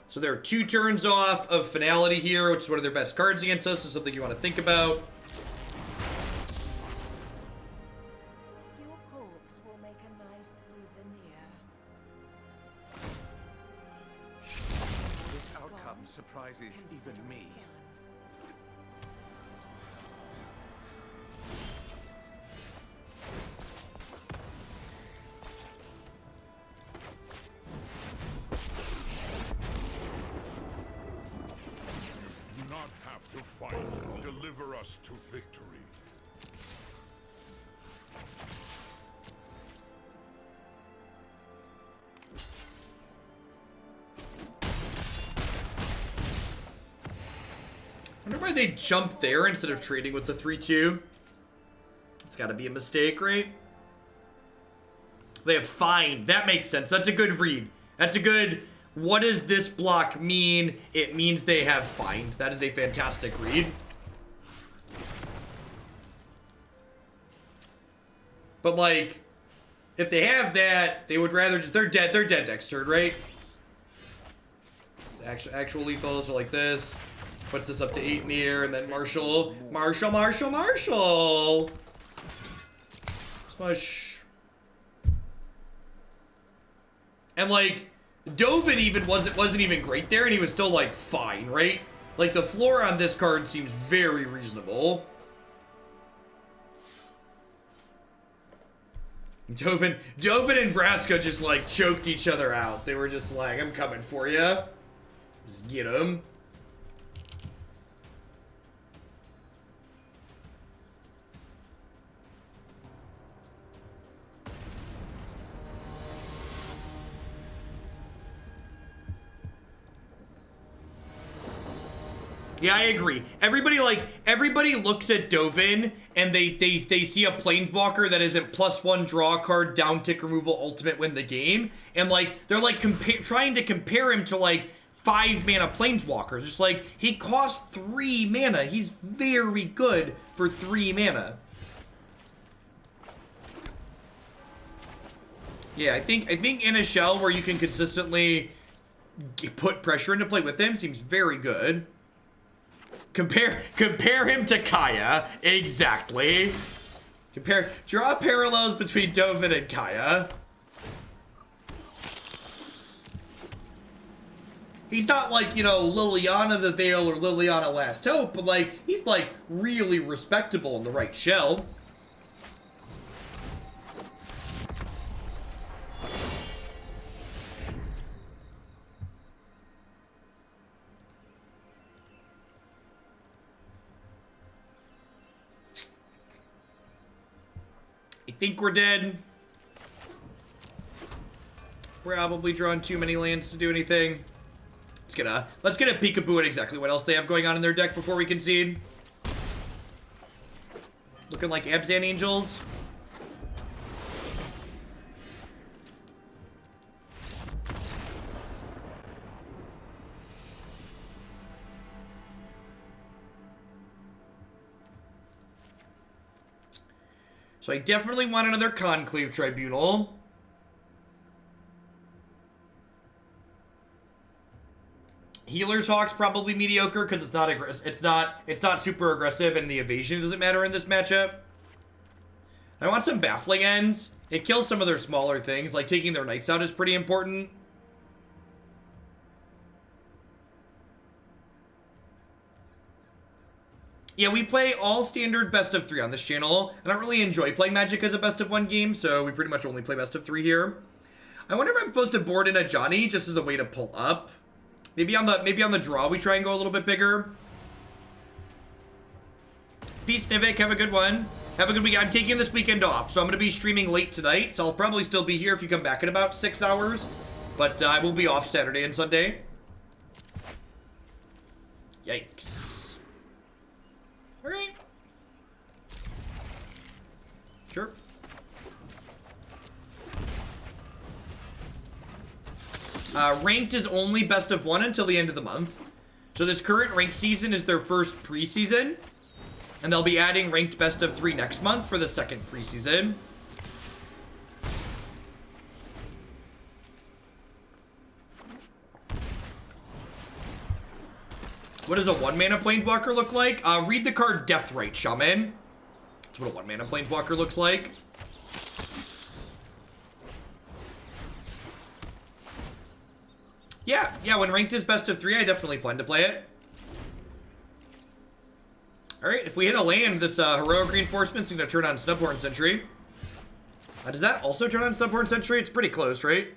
So there are 2 turns off of Finality here, which is one of their best cards against us, so something you want to think about. Your corpse will make a nice souvenir. This outcome surprises even me. To fight, deliver us to victory. I wonder why they jumped there instead of trading with the 3-2. It's gotta be a mistake, right? They have find. That makes sense. That's a good read. That's a good... What does this block mean? It means they have find. That is a fantastic read. But like, if they have that, they would rather just, they're dead next turn, right? Actual lethals are like this. Puts this up to 8 in the air, and then Marshal. Smush. And like, Dovin even wasn't even great there, and he was still like fine, right? Like, the floor on this card seems very reasonable. Dovin and Braska just, like, choked each other out. They were just like, I'm coming for you. Just get him. Yeah, I agree. Everybody looks at Dovin and they see a planeswalker that isn't +1 draw card, down tick removal, ultimate win the game, and like they're like trying to compare him to like 5 mana planeswalkers. Just like, he costs 3 mana. He's very good for 3 mana. Yeah, I think in a shell where you can consistently put pressure into play with him seems very good. Compare him to Kaya, exactly. Draw parallels between Dovin and Kaya. He's not like, you know, Liliana the Veil or Liliana Last Hope, but like, he's like really respectable in the right shell. I think we're dead. Probably drawing too many lands to do anything. Let's get a peekaboo at exactly what else they have going on in their deck before we concede. Looking like Abzan Angels. So I definitely want another Conclave Tribunal. Healer's Hawk's probably mediocre because it's not aggressive. It's not super aggressive, and the evasion doesn't matter in this matchup. I want some Baffling Ends. It kills some of their smaller things, like taking their Knights out is pretty important. Yeah, we play all standard best of 3 on this channel. I don't really enjoy playing Magic as a best of 1 game, so we pretty much only play best of 3 here. I wonder if I'm supposed to board in Ajani just as a way to pull up. Maybe on the draw we try and go a little bit bigger. Peace, Nivik. Have a good one. Have a good weekend. I'm taking this weekend off, so I'm going to be streaming late tonight, so I'll probably still be here if you come back in about 6 hours. But I will be off Saturday and Sunday. Yikes. Alright. Sure. Ranked is only best of 1 until the end of the month. So this current ranked season is their first preseason. And they'll be adding ranked best of 3 next month for the second preseason. What does a 1-mana Planeswalker look like? Read the card Deathrite Shaman. That's what a 1-mana Planeswalker looks like. Yeah, when ranked is best of 3, I definitely plan to play it. Alright, if we hit a land, this Heroic Reinforcement's gonna turn on Snubhorn Sentry. Does that also turn on Snubhorn Sentry? It's pretty close, right?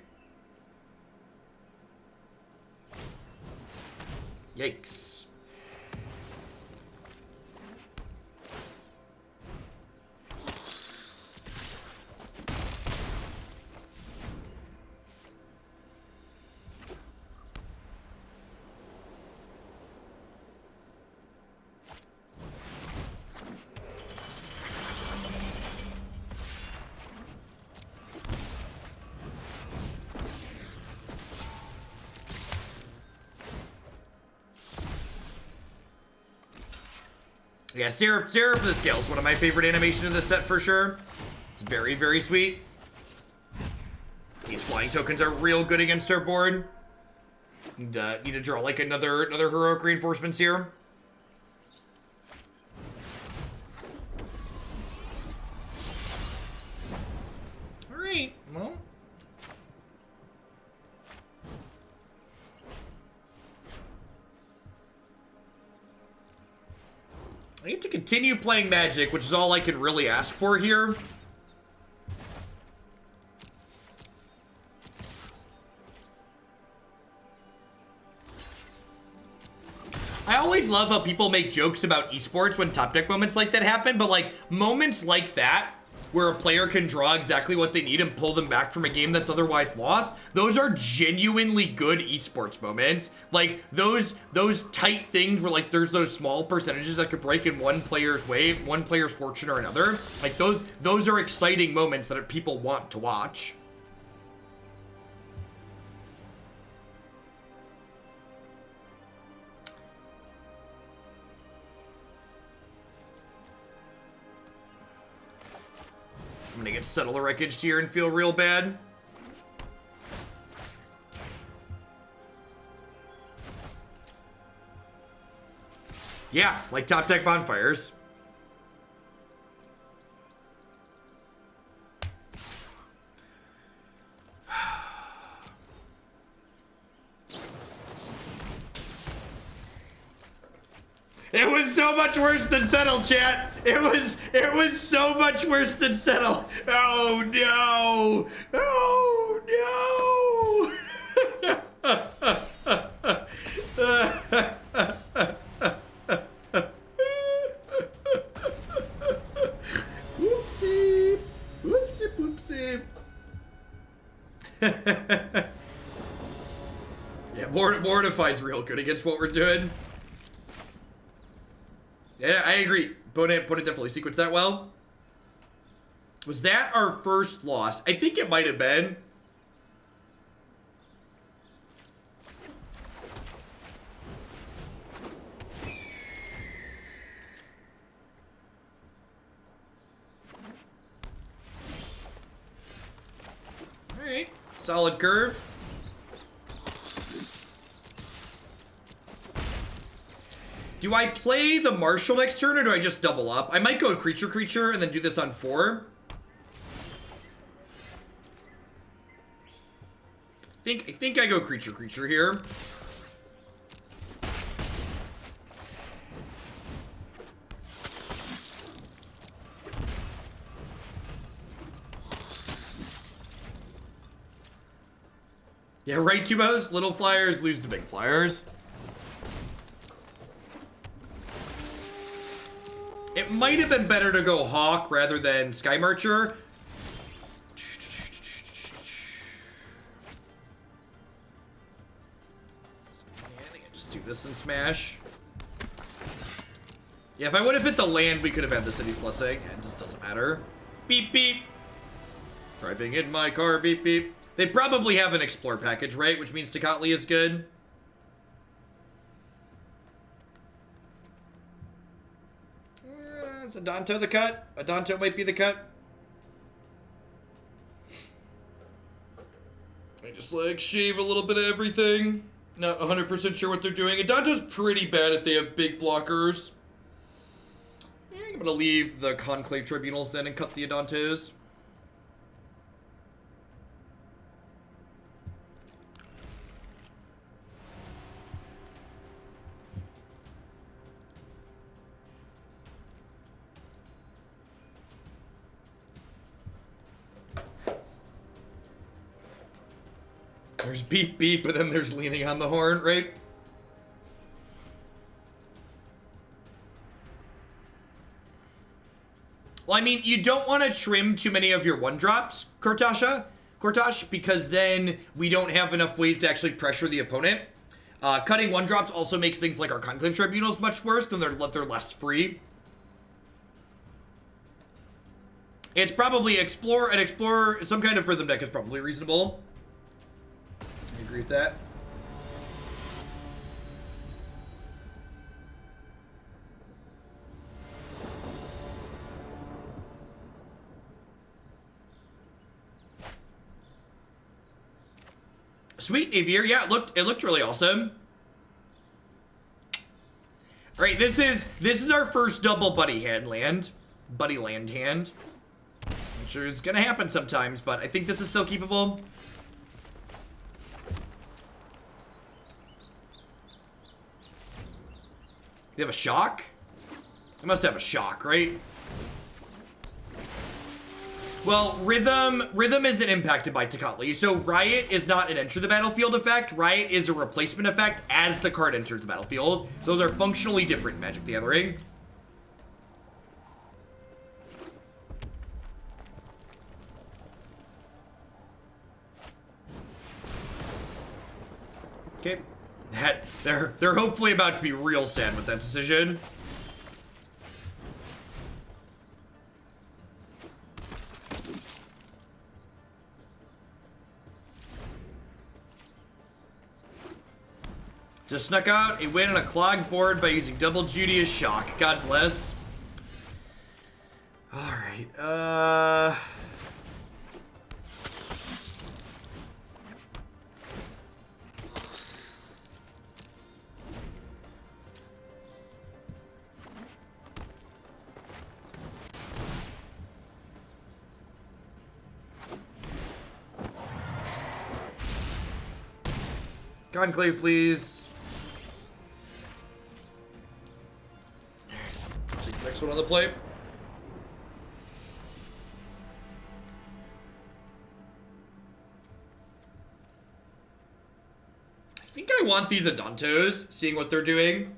Yikes. Yeah, Seraph the Scale is one of my favorite animations of this set for sure. It's very, very sweet. These flying tokens are real good against our board. And, need to draw like another Heroic Reinforcements here. Alright, well. I need to continue playing Magic, which is all I can really ask for here. I always love how people make jokes about esports when top deck moments like that happen, but like moments like that, where a player can draw exactly what they need and pull them back from a game that's otherwise lost, those are genuinely good esports moments. Like those tight things where like there's those small percentages that could break in one player's way, one player's fortune or another. Like those are exciting moments that people want to watch. I'm gonna get Settle the Wreckage here and feel real bad. Yeah, like top deck bonfires. It was so much worse than Settle, chat. It was so much worse than Settle. Oh no! Oh no! Whoopsie! Whoopsie! Whoopsie! Yeah, Mortify's real good against what we're doing. Yeah, I agree. Opponent definitely sequenced that well. Was that our first loss? I think it might have been. Alright. Solid curve. Do I play the Marshal next turn, or do I just double up? I might go creature, and then do this on 4. I think I go creature here. Yeah, right, Tubos. Little flyers lose to big flyers. It might have been better to go Hawk rather than Skymarcher. I think I just do this and smash. Yeah, if I would have hit the land, we could have had the City's Blessing. It just doesn't matter. Beep, beep. Driving in my car, beep, beep. They probably have an Explore package, right? Which means Tecatli is good. Is Adanto the cut? Adanto might be the cut. I just like shave a little bit of everything. Not 100% sure what they're doing. Adanto's pretty bad if they have big blockers. Yeah, I'm gonna leave the Conclave Tribunals then and cut the Adantos. There's beep beep, but then there's leaning on the horn, right? Well, I mean, you don't want to trim too many of your 1-drops, Kortash, because then we don't have enough ways to actually pressure the opponent. Cutting 1-drops also makes things like our Conclave Tribunals much worse, and they're less free. It's probably Explore, some kind of Rhythm deck is probably reasonable. I agree with that. Sweet, Avier. Yeah, it looked really awesome. All right, this is our first double buddy land hand, which is gonna happen sometimes, but I think this is still keepable. They have a shock? It must have a shock, right? Well, Rhythm isn't impacted by Tecatli, so Riot is not an enter the battlefield effect. Riot is a replacement effect as the card enters the battlefield. So those are functionally different in Magic the Gathering. Okay. They're hopefully about to be real sad with that decision. Just snuck out a win on a clogged board by using double Judy as shock. God bless. Alright, Conclave, please. Take the next one on the plate. I think I want these Adantos, seeing what they're doing.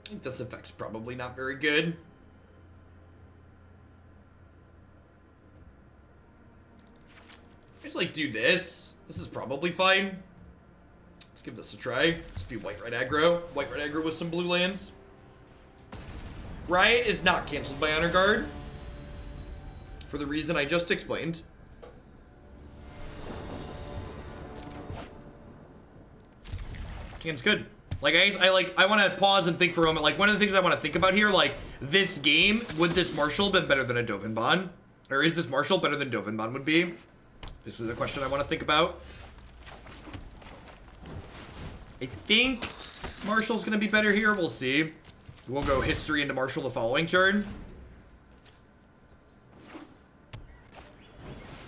I think this effect's probably not very good. Just like do this. This is probably fine. Let's give this a try. Just be white red aggro. White red aggro with some blue lands. Riot is not canceled by Honor Guard for the reason I just explained. It's good. Like I want to pause and think for a moment. Like one of the things I want to think about here, like this game, would this Marshal been better than a Dovin Bond? Or is this Marshal better than Dovin Bond would be? This is a question I want to think about. I think Marshal's going to be better here. We'll see. We'll go History into Marshal the following turn.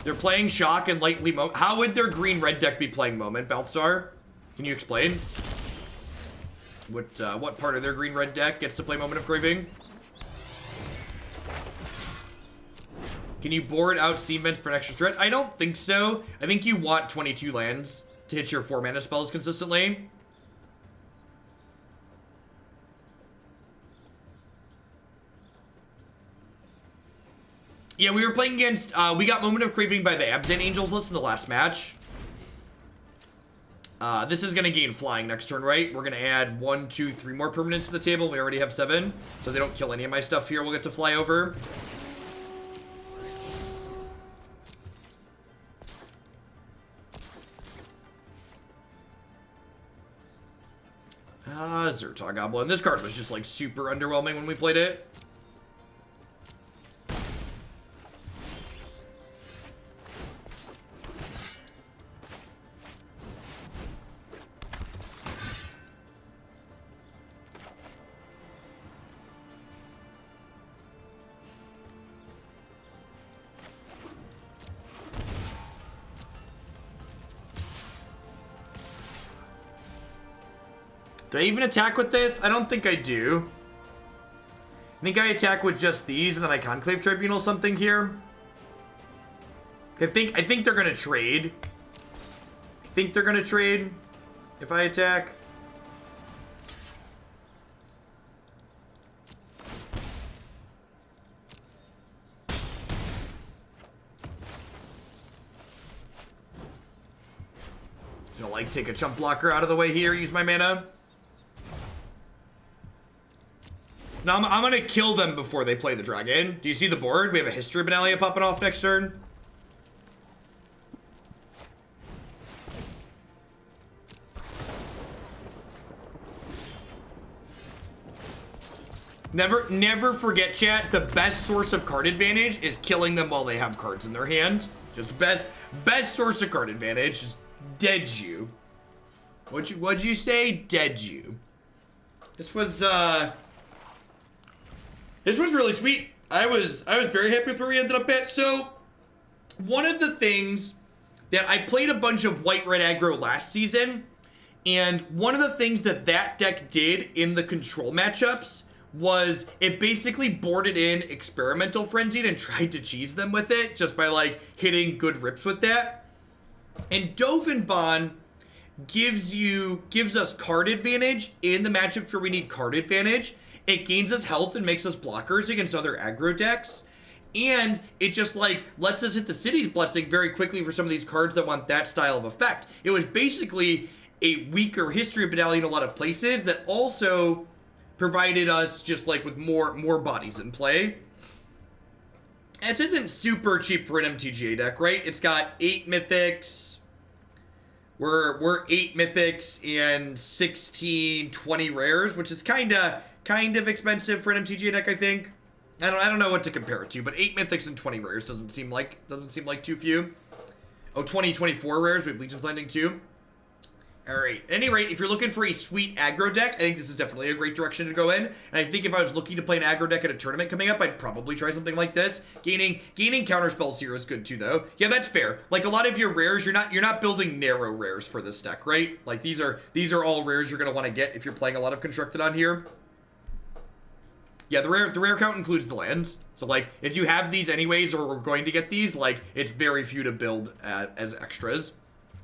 They're playing Shock and Lightly Moment. How would their green-red deck be playing Moment, Balthstar? Can you explain? What part of their green-red deck gets to play Moment of Craving? Can you board out Steam Vent for an extra threat? I don't think so. I think you want 22 lands to hit your 4 mana spells consistently. Yeah, we were playing against, we got Moment of Craving by the Abzan Angels list in the last match. This is going to gain flying next turn, right? We're going to add 1, 2, 3 more permanents to the table. We already have 7. So if they don't kill any of my stuff here, we'll get to fly over. Zertar Goblin. This card was just like super underwhelming when we played it. Do I even attack with this? I don't think I do. I think I attack with just these and then I Conclave Tribunal something here. I think they're gonna trade. I think they're gonna trade if I attack. Gonna like take a chump blocker out of the way here, use my mana. Now, I'm going to kill them before they play the dragon. Do you see the board? We have a History of Benalia popping off next turn. Never forget, chat, the best source of card advantage is killing them while they have cards in their hand. Just best source of card advantage. Just dead you. What'd you say? Dead you. This was really sweet. I was very happy with where we ended up at. So, one of the things that I played a bunch of white-red aggro last season, and one of the things that deck did in the control matchups was it basically boarded in Experimental Frenzied and tried to cheese them with it just by, like, hitting good rips with that. And Dovin gives us card advantage in the matchups where we need card advantage. It gains us health and makes us blockers against other aggro decks. And it just, like, lets us hit the City's Blessing very quickly for some of these cards that want that style of effect. It was basically a weaker History of Benalia in a lot of places that also provided us just, like, with more bodies in play. This isn't super cheap for an MTGA deck, right? It's got 8 mythics. We're 8 mythics and 16, 20 rares, which is kind of expensive for an MTGA deck, I think. I don't know what to compare it to, but 8 mythics and 20 rares doesn't seem like too few. Oh, 20, 24 rares. We have Legion's Landing too. All right. At any rate, if you're looking for a sweet aggro deck, I think this is definitely a great direction to go in. And I think if I was looking to play an aggro deck at a tournament coming up, I'd probably try something like this. Gaining counterspells here is good too, though. Yeah, that's fair. Like a lot of your rares, you're not building narrow rares for this deck, right? Like these are all rares you're gonna want to get if you're playing a lot of constructed on here. Yeah, the rare count includes the lands. So, like, if you have these anyways, or we're going to get these, like, it's very few to build as extras.